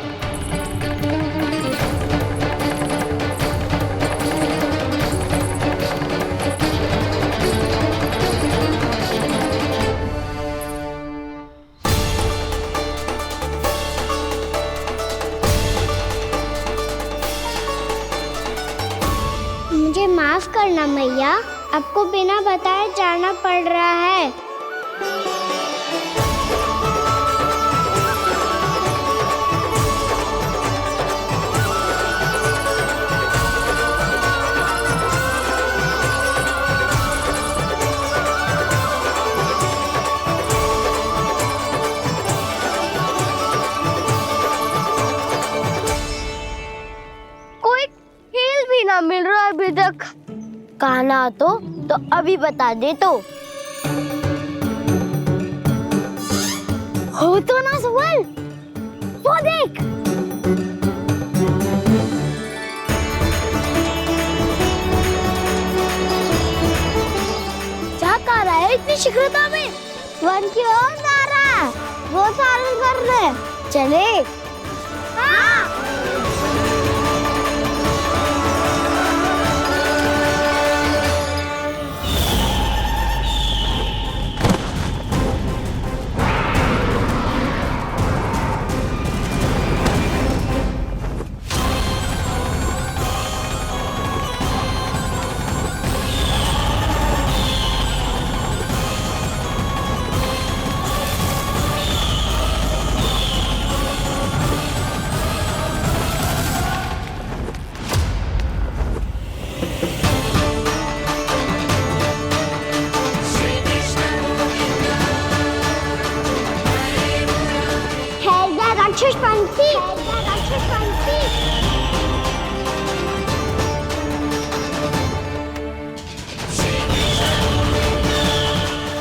B: मुझे माफ करना मैया, आपको बिना बताए जाना पड़ रहा है। मिल रहा है अभी तक। कहना तो अभी बता दे तो। हो तो ना सवाल, वो देख। क्या कर रहा है इतनी शीघ्रता में? वन की ओर जा रहा है, वो सारे कर रहे। चले। हाँ।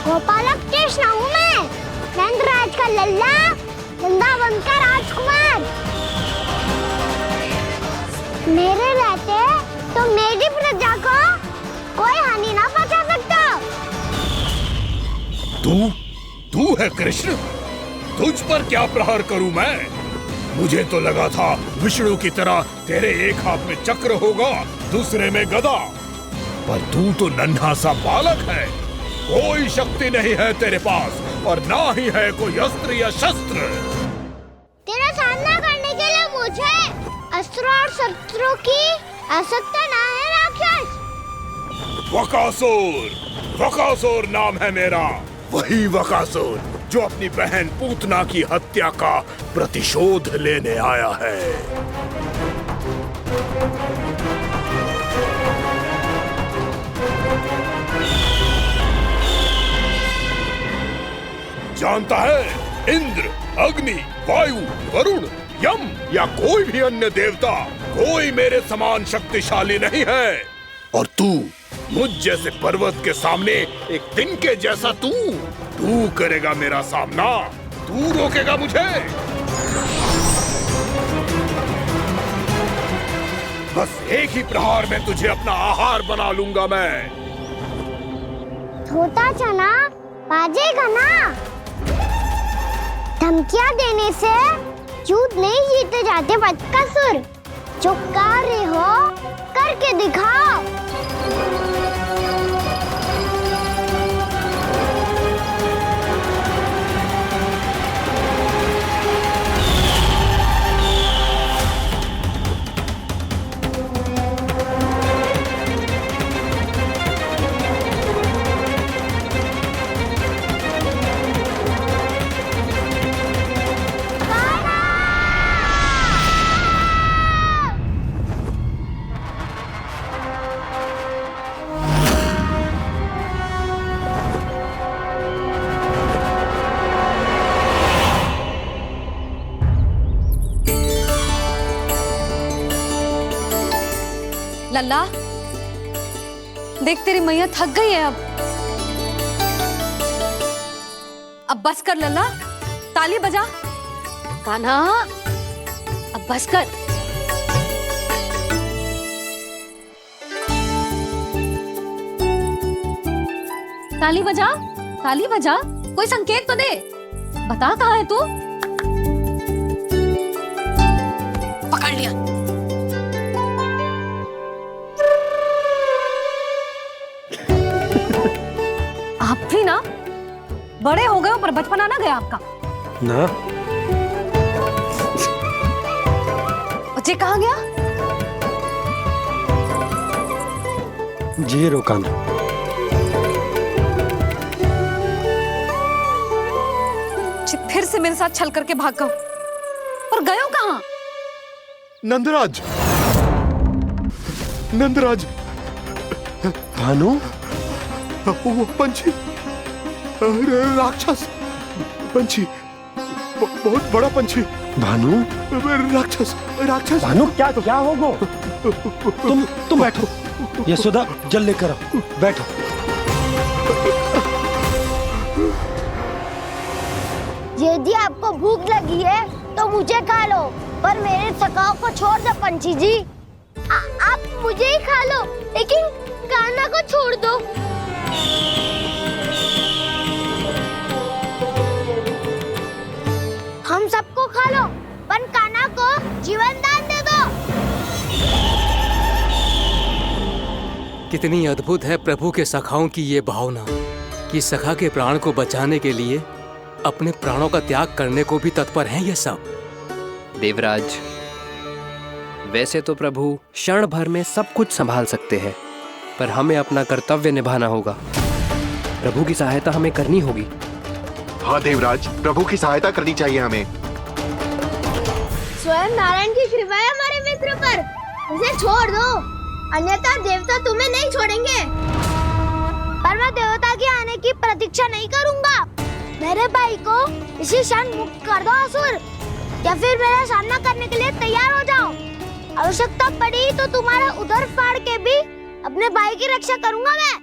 B: गोपालक कृष्ण हूँ मैं, नंदराज का लल्ला, वृंदावन का राजकुमार। मेरे रहते तो मेरी प्रजा को कोई हानि ना पहुंचा सकता।
K: तू है कृष्ण? तुझ पर क्या प्रहार करूं मैं? मुझे तो लगा था विष्णु की तरह तेरे एक हाथ में चक्र होगा, दूसरे में गदा, पर तू तो नन्हा सा बालक है। कोई शक्ति नहीं है तेरे पास और ना ही है कोई अस्त्र या शस्त्र।
B: तेरा सामना करने के लिए मुझे अस्त्रों और शस्त्रों की आवश्यकता ना है राक्षस।
K: वकासुर नाम है मेरा, वही वकासुर जो अपनी बहन पूतना की हत्या का प्रतिशोध लेने आया है। जानता है, इंद्र, अग्नि, वायु, वरुण, यम या कोई भी अन्य देवता कोई मेरे समान शक्तिशाली नहीं है। और तू मुझ जैसे पर्वत के सामने एक तिनके जैसा तू करेगा मेरा सामना? तू रोकेगा मुझे? बस एक ही प्रहार में तुझे अपना आहार बना लूंगा मैं।
B: छोटा चना बाजेगा ना। धमकियां देने से युद्ध नहीं जीते जाते बदकसूर। जो कार्य हो करके दिखाओ।
C: लल्ला, देख तेरी मैया थक गई है अब बस कर लल्ला, ताली बजा। कान्हा, अब बस कर। ताली बजा, ताली बजा, कोई संकेत तो दे। बता कहाँ है तू? पकड़ लिया। आप भी ना बड़े हो गए हो, पर बचपना ना गया आपका
A: ना।
C: बच्चे कहाँ गया?
A: जी रोकाना।
C: फिर से मेरे साथ छल करके भाग गए, और गए हो कहाँ?
K: नंदराज, नंदराज।
A: भानु,
K: वो पंछी, राक्षस पंछी, बहुत बड़ा पंछी।
A: भानु,
K: राक्षस, राक्षस।
A: भानु, क्या क्या होगा? तुम बैठो। यशोदा, जल लेकर आओ। बैठो।
B: यदि आपको भूख लगी है तो मुझे खा लो, पर मेरे सखाओं को छोड़ दो पंछी जी। आप मुझे ही खा लो, लेकिन कान्हा को छोड़ दो। हम सबको खा लो, पर कान्हा को जीवन दान दे दो।
L: कितनी अद्भुत है प्रभु के सखाओं की ये भावना कि सखा के प्राण को बचाने के लिए अपने प्राणों का त्याग करने को भी तत्पर हैं ये सब।
M: देवराज, वैसे तो प्रभु क्षण भर में सब कुछ संभाल सकते हैं, पर हमें अपना कर्तव्य निभाना होगा। प्रभु की सहायता हमें करनी होगी।
J: हाँ देवराज, प्रभु की सहायता करनी चाहिए हमें।
B: स्वयं नारायण की कृपा है हमारे मित्र पर, उसे छोड़ दो, अन्यथा देवता तुम्हें नहीं छोड़ेंगे। पर मैं देवता के आने की प्रतीक्षा नहीं करूंगा। मेरे भाई को इसी क्षण मुक्त कर दो असुर, या फिर मेरा सामना करने के लिए तैयार हो जाओ। आवश्यकता पड़ी तो तुम्हारा उदर फाड़ के भी अपने भाई की रक्षा करूंगा मैं।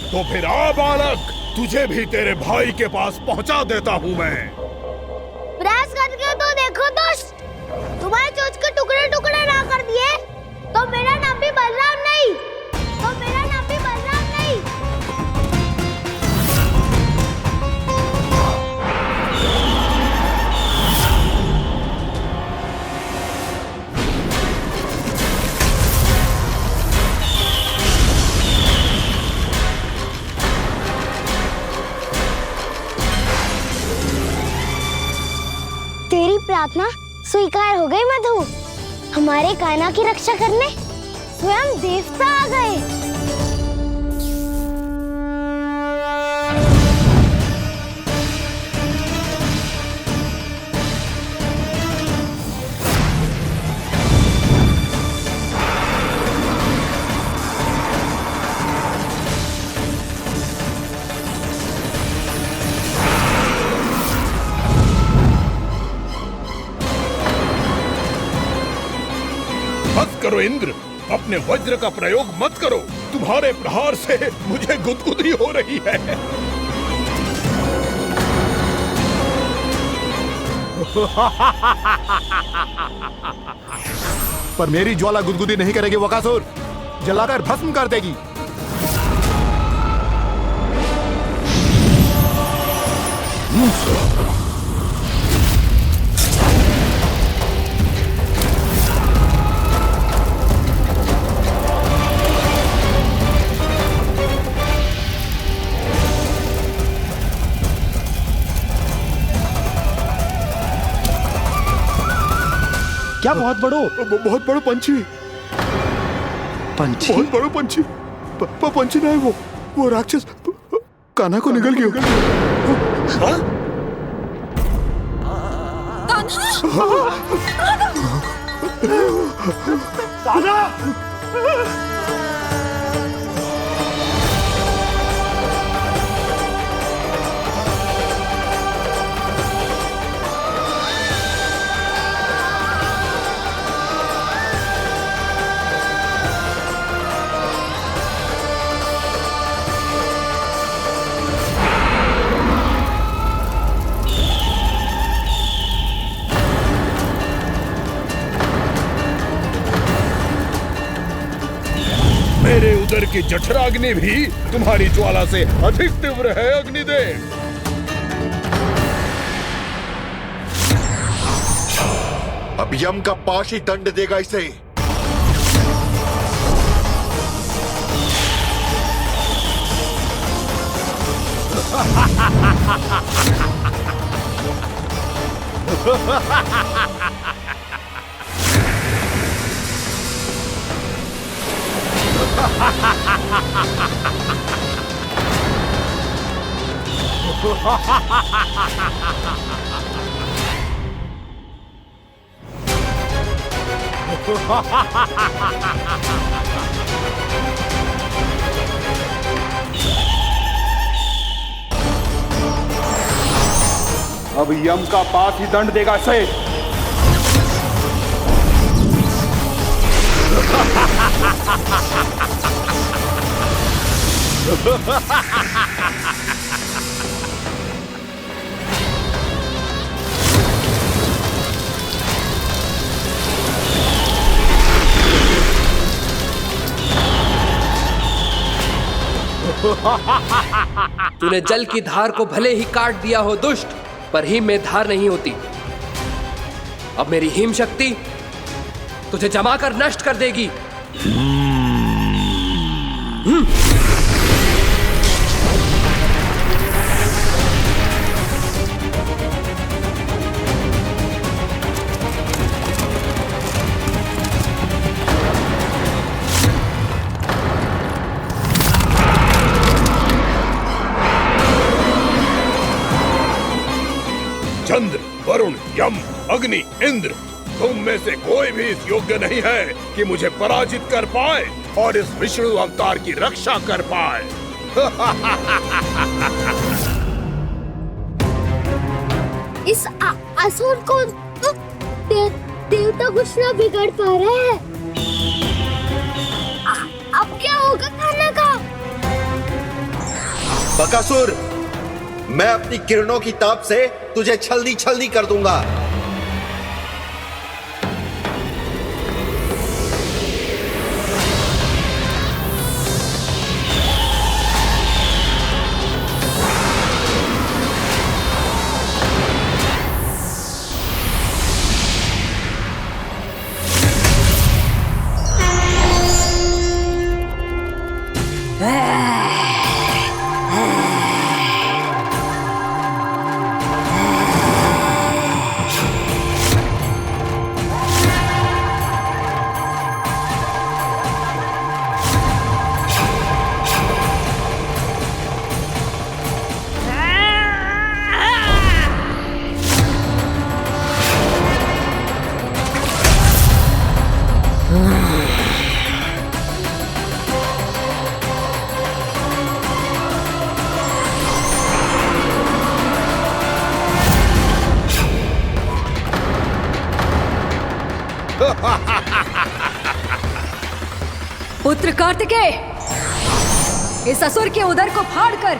K: तो फिर आ बालक, तुझे भी तेरे भाई के पास पहुंचा देता हूँ मैं।
B: प्रयास करके तो देखो दोस्त, तुम्हारे चोंच के टुकड़े टुकड़े ना कर दिए तो मेरा नाम भी बलराम नहीं, तो मेरा नाम भी बलराम नहीं। तेरी प्रार्थना स्वीकार हो गई मधु। हमारे कान्हा की रक्षा करने स्वयं देवता आ गए।
K: मत करो इंद्र, अपने वज्र का प्रयोग मत करो। तुम्हारे प्रहार से मुझे गुदगुदी हो रही है।
N: पर मेरी ज्वाला गुदगुदी नहीं करेगी बकासुर, जलाकर भस्म कर देगी।
A: क्या बहुत बड़ो?
K: बहुत बड़ो पंछी।
A: पंछी?
K: बहुत बड़ो पंछी। पंछी ना है वो राक्षस कान्हा को निकल गया। हाँ?
A: कान्हा!
K: मेरे उदर की जठराग्नि भी तुम्हारी ज्वाला से अधिक तीव्र है अग्निदेव।
O: अब यम का पाश ही दंड देगा इसे।
N: अब यम का पास ही दंड देगा इसे।
M: तूने जल की धार को भले ही काट दिया हो दुष्ट, पर हिम में धार नहीं होती। अब मेरी हिम शक्ति तुझे जमाकर नष्ट कर देगी।
K: चंद्र, वरुण, यम, अग्नि, इंद्र, तुम में से कोई भी इस योग्य नहीं है कि मुझे पराजित कर पाए और इस विष्णु अवतार की रक्षा कर पाए।
B: इस असुर को देवता कुछ ना बिगाड़ पा रहे हैं। अब क्या होगा खाना का?
O: बकासुर, मैं अपनी किरणों की ताप से तुझे छलनी छलनी कर दूंगा।
I: पुत्र कार्तिकेय,
P: इस असुर के उदर को फाड़कर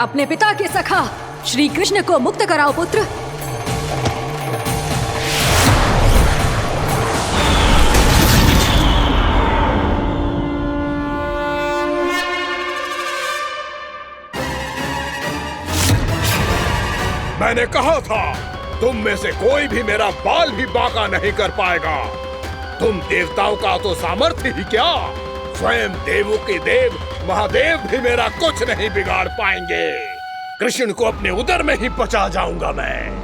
P: अपने पिता के सखा श्री कृष्ण को मुक्त कराओ पुत्र।
K: मैंने कहा था तुम में से कोई भी मेरा बाल भी बांका नहीं कर पाएगा। तुम देवताओं का तो सामर्थ्य ही क्या, स्वयं देवों के देव महादेव भी मेरा कुछ नहीं बिगाड़ पाएंगे। कृष्ण को अपने उदर में ही पचा जाऊंगा मैं।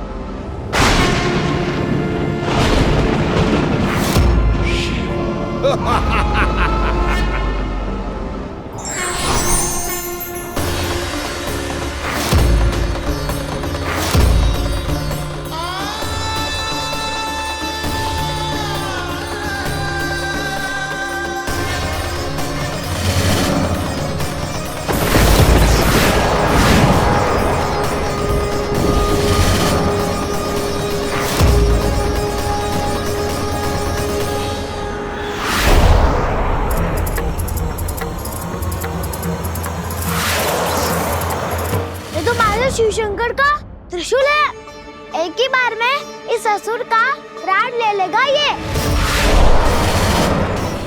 B: शिव शंकर का त्रिशूल है। एक ही बार में इस असुर का प्राण ले लेगा ये।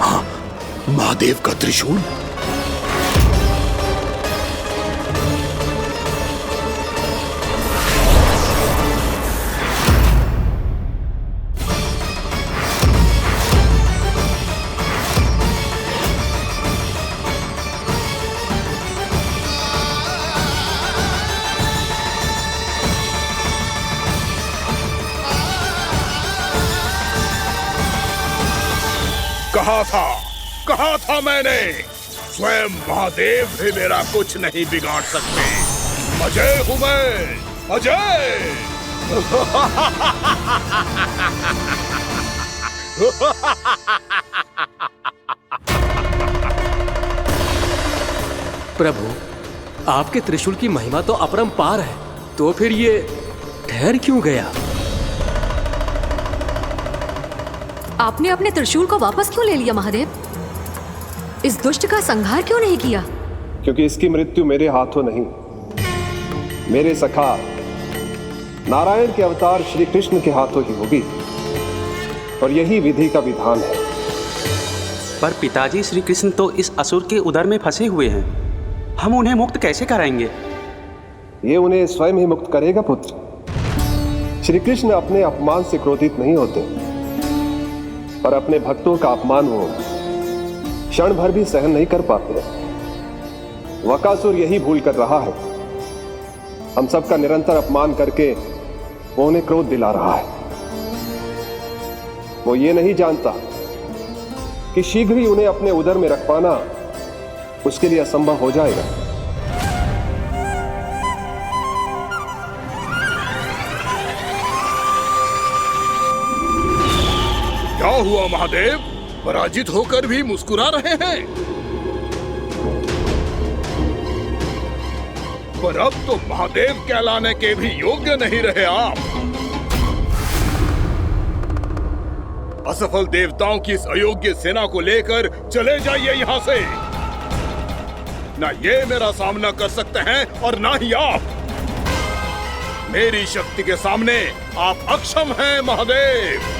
K: हाँ, महादेव का त्रिशूल। कहा था मैंने, स्वयं महादेव भी मेरा कुछ नहीं बिगाड़ सकते। अजय हूं मैं, अजय।
L: प्रभु, आपके त्रिशूल की महिमा तो अपरंपार है, तो फिर ये ठहर क्यों गया?
P: आपने अपने त्रिशूल को वापस क्यों ले लिया महादेव? इस दुष्ट का संहार क्यों नहीं किया?
F: क्योंकि इसकी मृत्यु मेरे हाथों नहीं, मेरे सखा नारायण के अवतार श्री कृष्ण के हाथों ही होगी, और यही विधि का विधान है।
Q: पर पिताजी, श्री कृष्ण तो इस असुर के उदर में फंसे हुए हैं, हम उन्हें मुक्त कैसे कराएंगे?
F: ये उन्हें स्वयं ही मुक्त करेगा पुत्र। श्री कृष्ण अपने अपमान से क्रोधित नहीं होते, पर अपने भक्तों का अपमान वो क्षण भर भी सहन नहीं कर पाते। वकासुर यही भूल कर रहा है, हम सबका निरंतर अपमान करके वो उन्हें क्रोध दिला रहा है। वो ये नहीं जानता कि शीघ्र ही उन्हें अपने उदर में रख पाना उसके लिए असंभव हो जाएगा।
K: क्या हुआ महादेव, पराजित होकर भी मुस्कुरा रहे हैं? पर अब तो महादेव कहलाने के भी योग्य नहीं रहे आप। असफल देवताओं की इस अयोग्य सेना को लेकर चले जाइए यहाँ से। ना ये मेरा सामना कर सकते हैं और ना ही आप। मेरी शक्ति के सामने आप अक्षम हैं महादेव।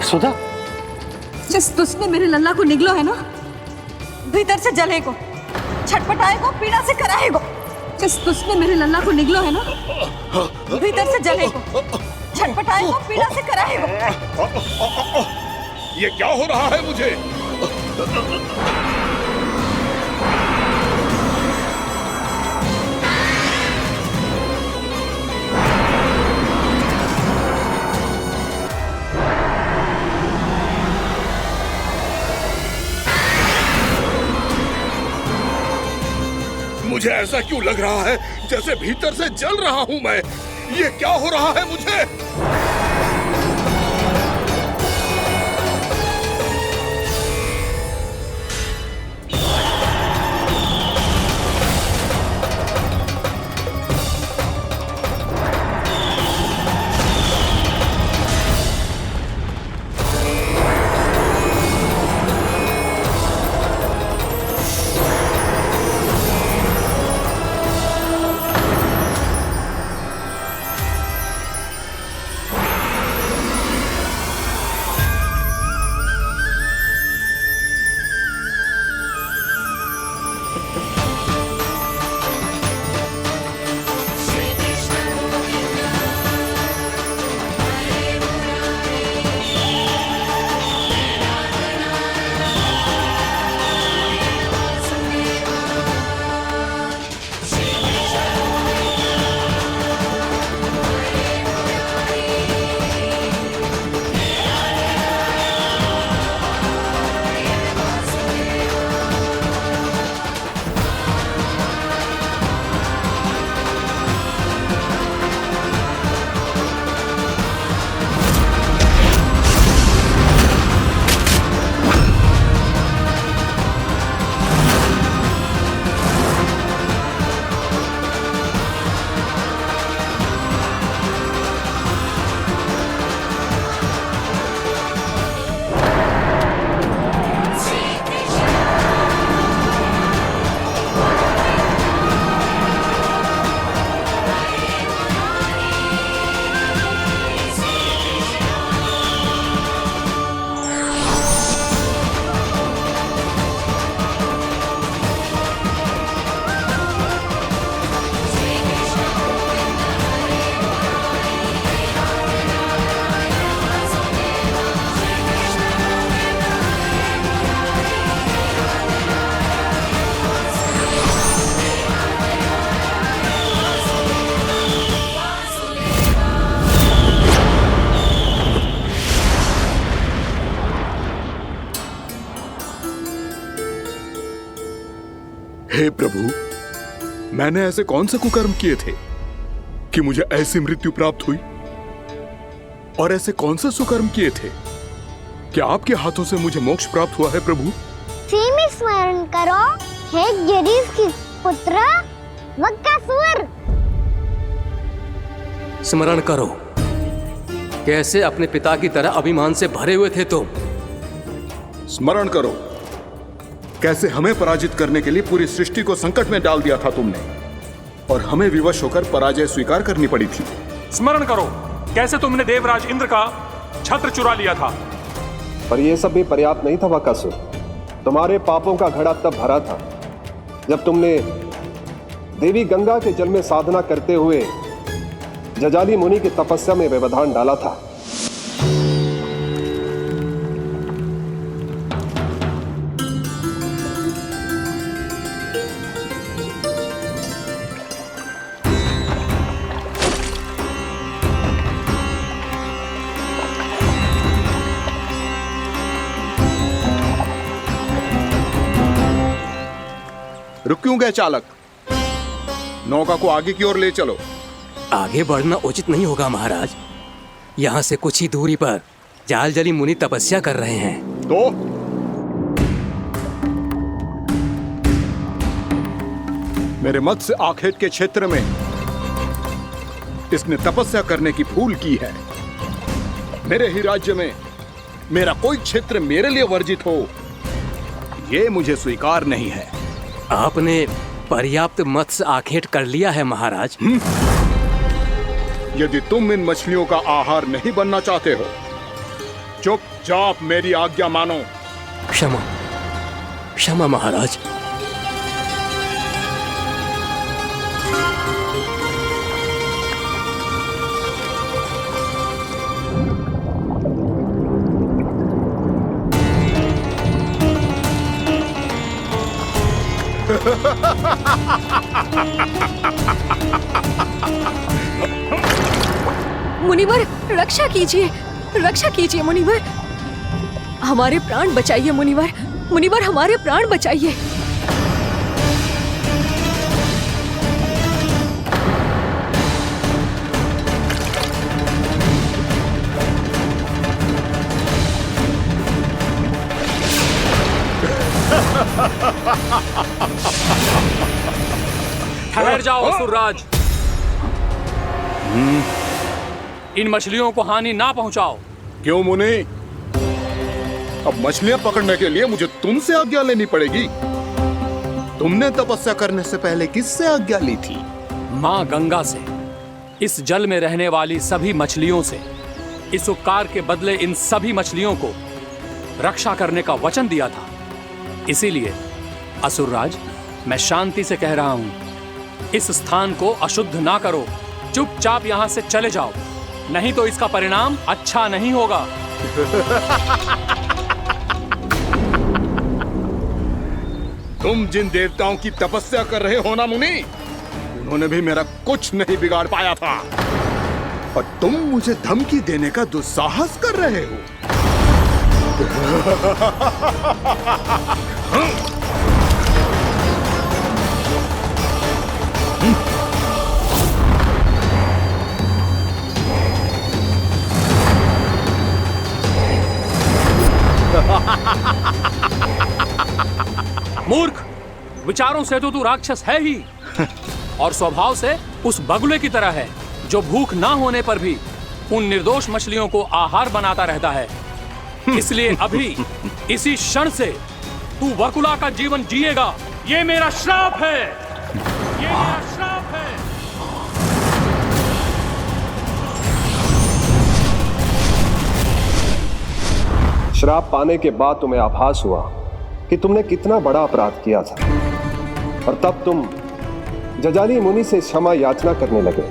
A: सुधा,
P: जिस दुष्ट ने मेरे लल्ला को निगलो है ना, भीतर से जलेगो, छटपटाएगो, पीड़ा से कराएगो। जिस दुष्ट ने मेरे लल्ला को निगलो है ना, भीतर से जलेगो, छटपटाएगो, पीड़ा से कराएगो।
K: ये क्या हो रहा है मुझे? मुझे ऐसा क्यों लग रहा है जैसे भीतर से जल रहा हूं मैं। ये क्या हो रहा है मुझे? हे प्रभु, मैंने ऐसे कौन से कुकर्म किए थे कि मुझे ऐसी मृत्यु प्राप्त हुई? और ऐसे कौन से सुकर्म किए थे कि आपके हाथों से मुझे मोक्ष प्राप्त हुआ है प्रभु?
B: में स्मरण करो, हे जरीफ की पुत्र वक्कासुर।
L: स्मरण करो, कैसे अपने पिता की तरह अभिमान से भरे हुए थे तुम।
K: स्मरण करो, कैसे हमें पराजित करने के लिए पूरी सृष्टि को संकट में डाल दिया था तुमने, और हमें विवश होकर पराजय स्वीकार करनी पड़ी थी।
R: स्मरण करो, कैसे तुमने देवराज इंद्र का छत्र चुरा लिया था।
F: पर यह सब भी पर्याप्त नहीं था वकासुर। तुम्हारे पापों का घड़ा तब भरा था जब तुमने देवी गंगा के जल में साधना करते हुए जजाली मुनि की तपस्या में व्यवधान डाला था।
K: रुक क्यों गए चालक? नौका को आगे की ओर ले चलो।
L: आगे बढ़ना उचित नहीं होगा महाराज। यहाँ से कुछ ही दूरी पर जालजली मुनि तपस्या कर रहे हैं।
K: तो मेरे मत्स्य आखेट के क्षेत्र में इसने तपस्या करने की भूल की है। मेरे ही राज्य में मेरा कोई क्षेत्र मेरे लिए वर्जित हो, यह मुझे स्वीकार नहीं है।
L: आपने पर्याप्त मत्स्य आखेट कर लिया है महाराज।
K: यदि तुम इन मछलियों का आहार नहीं बनना चाहते हो, चुपचाप मेरी आज्ञा मानो।
L: क्षमा, क्षमा महाराज।
P: मुनिवर, रक्षा कीजिए, रक्षा कीजिए मुनिवर, हमारे प्राण बचाइए मुनिवर, मुनिवर हमारे प्राण बचाइए।
R: ठहर जाओ असुरराज, इन मछलियों को हानि ना पहुंचाओ।
K: क्यों मुनि? अब मछलियां पकड़ने के लिए मुझे तुमसे आज्ञा लेनी पड़ेगी। तुमने तपस्या करने से पहले किससे आज्ञा ली थी?
R: मां गंगा से, इस जल में रहने वाली सभी मछलियों से। इस उपकार के बदले इन सभी मछलियों को रक्षा करने का वचन दिया था। इसीलिए असुरराज, मैं शांति से कह रहा हूं, इस स्थान को अशुद्ध ना करो। चुपचाप यहां से चले जाओ, नहीं तो इसका परिणाम अच्छा नहीं होगा।
K: तुम जिन देवताओं की तपस्या कर रहे हो ना मुनि, उन्होंने भी मेरा कुछ नहीं बिगाड़ पाया था, और तुम मुझे धमकी देने का दुस्साहस कर रहे हो।
R: मूर्ख, विचारों से तो तू राक्षस है ही, और स्वभाव से उस बगुले की तरह है जो भूख ना होने पर भी उन निर्दोष मछलियों को आहार बनाता रहता है। इसलिए अभी इसी क्षण से तू वकुला का जीवन जिएगा। ये मेरा श्राप है, ये मेरा श्राप है।
F: श्राप पाने के बाद तुम्हें आभास हुआ कि तुमने कितना बड़ा अपराध किया था, और तब तुम जजाली मुनि से क्षमा याचना करने लगे।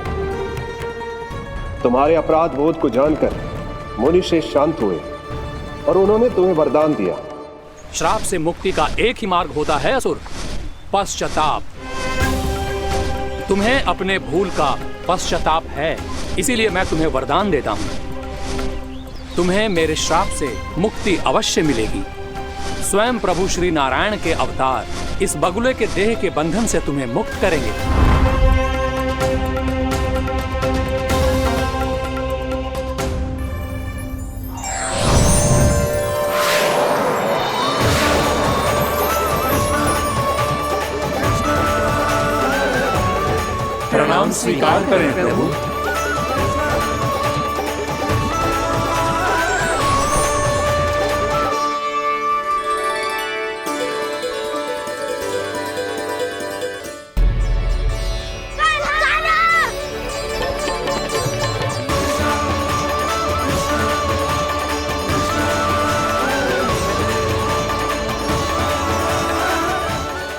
F: तुम्हारे अपराध बोध को जानकर मुनि से शांत हुए और उन्होंने तुम्हें वरदान दिया।
R: श्राप से मुक्ति का एक ही मार्ग होता है असुर, पश्चाताप। तुम्हें अपने भूल का पश्चाताप है, इसीलिए मैं तुम्हें वरदान देता हूं। तुम्हें मेरे श्राप से मुक्ति अवश्य मिलेगी। स्वयं प्रभु श्री नारायण के अवतार इस बगुले के देह के बंधन से तुम्हें मुक्त करेंगे। प्रणाम स्वीकार करें प्रभु।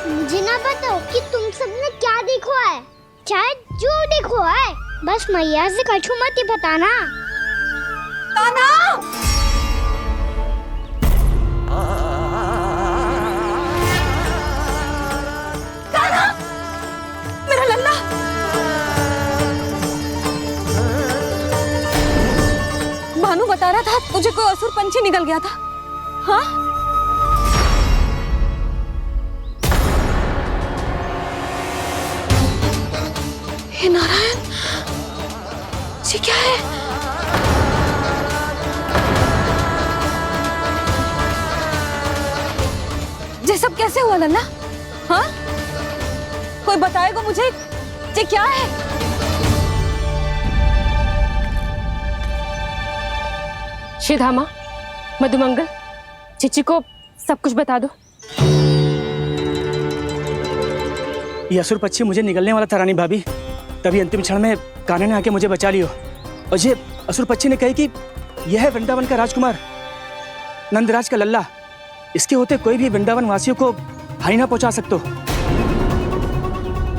B: मुझे ना बताओ कि तुम सबने क्या देखा है, चाहे जो देखो है, बस मैया से कछु मत ही बताना।
P: कान्हा! कान्हा! मेरा लल्ला! भानु बता रहा था तुझे कोई असुर पंछी निकल गया था। हाँ? हे नारायण, ये क्या है? ये सब कैसे हुआ लल्ला? हाँ? कोई बताएगा मुझे ये क्या है?
C: श्रीधामा, मधुमंगल, चिची को सब कुछ बता दो।
S: ये असुर पक्षी मुझे निगलने वाला था रानी भाभी, तभी अंतिम क्षण में कान्हा ने आके मुझे बचा लियो। और ये असुर पक्षी ने कही कि यह है वृंदावन का राजकुमार, नंदराज का लल्ला। इसके होते कोई भी वृंदावन वासियों को हानि ना पहुंचा सकते।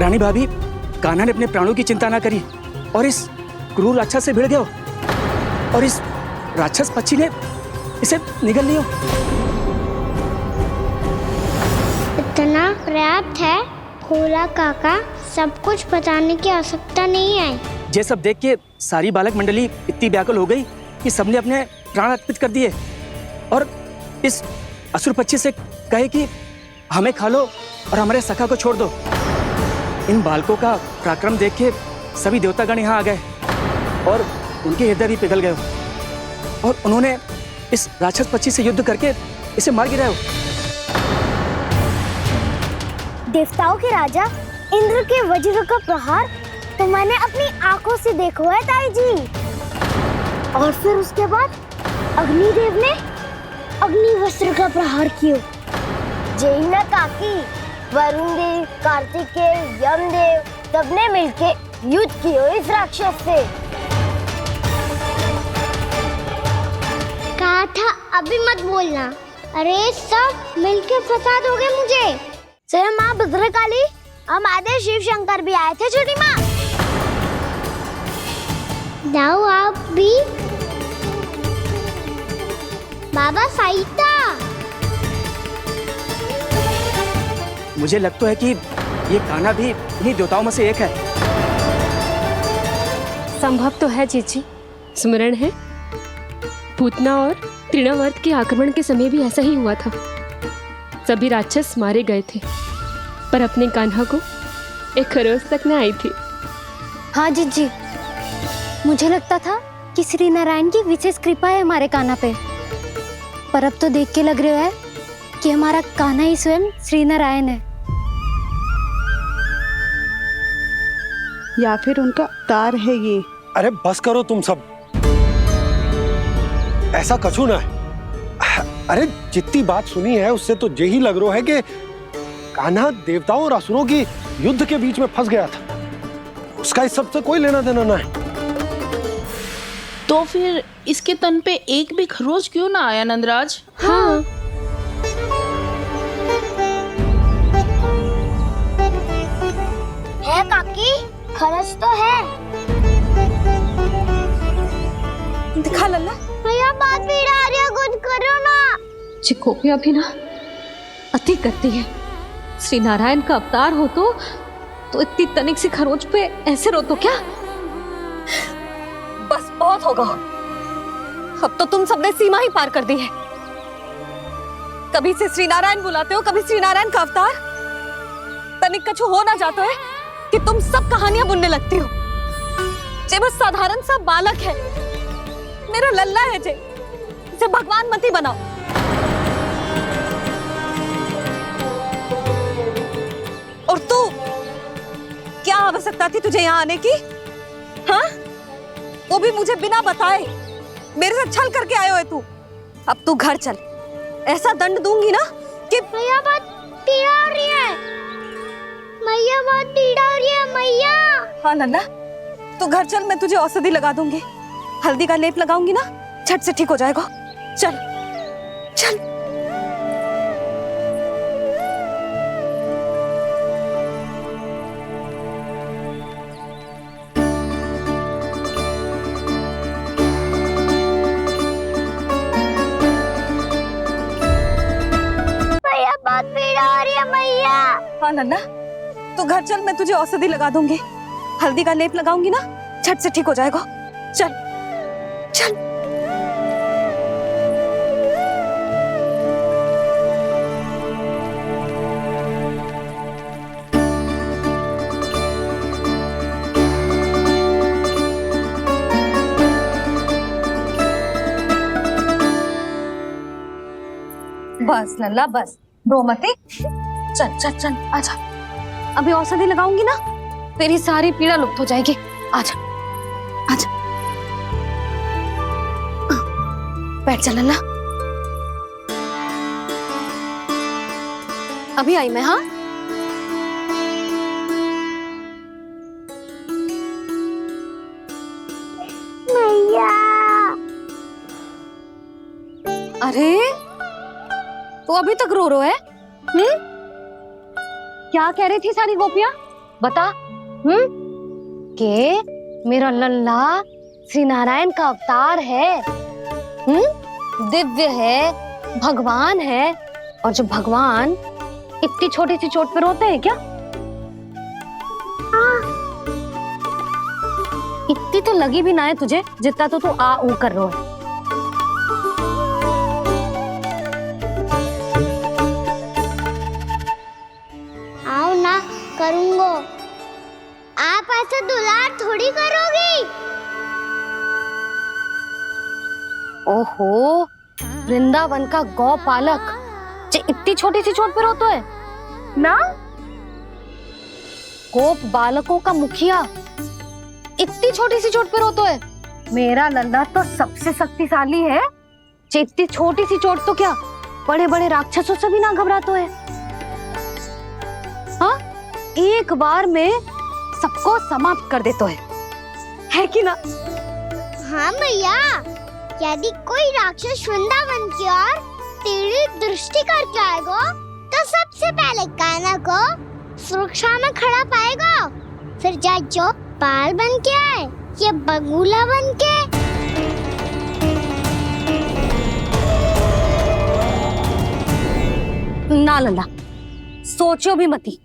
S: रानी भाभी, कान्हा ने अपने प्राणों की चिंता ना करी और इस क्रूर राक्षस से भिड़ गयो और इस राक्षस पक्षी ने इसे निगल लियो।
B: इतना पर्याप्त है भोला काका, सब कुछ बताने की आवश्यकता नहीं है।
S: ये सब देख के सारी बालक मंडली इतनी व्याकुल हो गई कि सबने अपने प्राण अर्पित कर दिए और इस असुर पक्षी से कहे कि हमें खा लो और हमारे सखा को छोड़ दो। इन बालकों का पराक्रम देख के सभी देवतागण यहाँ आ गए और उनके हृदय भी पिघल गए और उन्होंने इस राक्षस पक्षी से युद्ध करके इसे मार गिराया।
B: देवताओं के राजा इंद्र के वज्र का प्रहार तो मैंने अपनी आंखों से देखा है ताई जी। और फिर उसके बाद अग्निदेव ने अग्निवस्त्र का प्रहार किया। जय न काकी, वरुण देव, कार्तिकेय, यमदेव सबने मिलके युद्ध किया इस राक्षस से। कहा था अभी मत बोलना। अरे सब मिलके फंसा दोगे मुझे। जय माँ भद्रकाली, हमारे शिव शंकर भी आए थे छोटी माँ। जाओ आप भी। बाबा साईता,
S: मुझे लगता है कि ये कान्हा भी इन्हीं देवताओं में से एक है।
C: संभव तो है चीची। स्मरण है, पूतना और तृणावर्त के आक्रमण के समय भी ऐसा ही हुआ था। सभी राक्षस मारे गए थे, पर अपने कान्हा को एक खरोच तक न आई थी।
B: हाँ जीजी, मुझे लगता था कि श्री नारायण की विशेष कृपा है हमारे कान्हा पे, पर अब तो देख के लग रहा है कि हमारा कान्हा ही स्वयं श्री नारायण है।
T: या फिर उनका अवतार है ये।
A: अरे बस करो तुम सब, ऐसा कछु ना है। अरे जितनी बात सुनी है उससे तो यही लग रहा है कि कान्हा देवताओं और असुरों की युद्ध के बीच में फंस गया था। उसका इस सब से कोई लेना देना ना है।
T: तो फिर इसके तन पे एक भी खरोच क्यों ना आया नंदराज?
C: हाँ,
B: है काकी, खरच तो है।
P: दिखा लल्ला।
B: भैया बात पीड़ा आ रही है, कुछ करो ना।
C: चिकोपिया भी ना अति करती है। श्री नारायण का अवतार हो तो इतनी तनिक सी खरोच पे ऐसे रो तो क्या?
P: बस बहुत होगा। अब तो तुम सबने सीमा ही पार कर दी है। कभी से श्री नारायण बुलाते हो, कभी श्री नारायण का अवतार। तनिक कछु हो ना जाता है कि तुम सब कहानियां बुनने लगती हो। जे बस साधारण सा बालक है, मेरा लल्ला है जे, इसे भगवान मत ही बनाओ। और तू, क्या आवश्यकता थी तुझे यहाँ आने की? हाँ, वो भी मुझे बिना बताए। मेरे से छल करके आयो है तू। अब तू घर चल, ऐसा दंड दूंगी ना कि
B: मैया बहुत पीड़ा हो रही है। मैया बहुत पीड़ा हो रही है मैया।
P: हाँ लल्ला, तू घर चल, मैं तुझे औषधि लगा दूंगी। हल्दी का लेप लगाऊंगी ना, झट से ठीक हो जाएगा। चल चल।
B: मैया बहुत पीड़ा हो रही है मैया।
P: हाँ लल्ला, तू घर चल, मैं तुझे औषधि लगा दूंगी। हल्दी का लेप लगाऊंगी ना, झट से ठीक हो जाएगा। चल चल। बस लल्ला बस, रो मत। चल चल चल, आजा। अभी औषधि लगाऊंगी ना, तेरी सारी पीड़ा लुप्त हो जाएगी। आजा आजा, बैठ जा लल्ला। अभी आई मैं। हाँ,
B: मैया।
P: अरे तो अभी तक रो है? क्या कह रही थी सारी गोपियां? बता। के मेरा लल्ला श्री नारायण का अवतार है, दिव्य है, भगवान है। और जो भगवान इतनी छोटी सी चोट पे रोते हैं क्या? इतनी तो लगी भी ना है तुझे, जितना तो तू आ ऊ कर रो है।
B: आओ ना, करूंगो। आप ऐसे दुलार थोड़ी करोगी।
P: ओहो, वृंदावन का गौपालक जो इतनी छोटी सी चोट पे रोता है ना? गोप बालकों का मुखिया इतनी छोटी सी चोट पे रोता है? मेरा लल्ला तो सबसे शक्तिशाली है। जो इतनी छोटी सी चोट तो क्या, बड़े बड़े राक्षसों से भी ना घबराता है। हाँ, एक बार में सबको समाप्त कर देता है कि ना?
B: हाँ मैया, यदि कोई राक्षस वृंदावन की ओर टेढ़ी दृष्टि करके आएगा, तो सबसे पहले कान्हा को सुरक्षा में खड़ा पाएगा। फिर चाहे जो बाल बन के आए या बगुला बन के।
P: ना लल्ला, सोचो भी मती।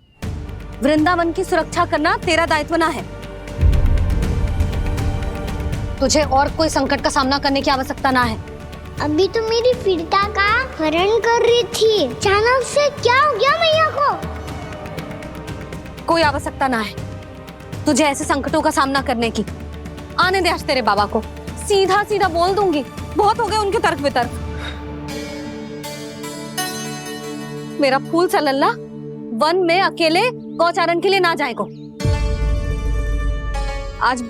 P: वृंदावन की सुरक्षा करना तेरा दायित्व ना है। तुझे और कोई संकट का सामना करने की आवश्यकता ना है।
B: अभी तो मेरी पीड़िता का हरण कर रही थी, अचानक से क्या हो गया मैया को?
P: कोई आवश्यकता ना है तुझे ऐसे संकटों का सामना करने की। आने दे आज तेरे बाबा को, सीधा सीधा बोल दूंगी। बहुत हो गए उनके तर्क वितर्क। मेरा फूल सा लल्ला वन में अकेले गौचारण के लिए ना जाएगा। आज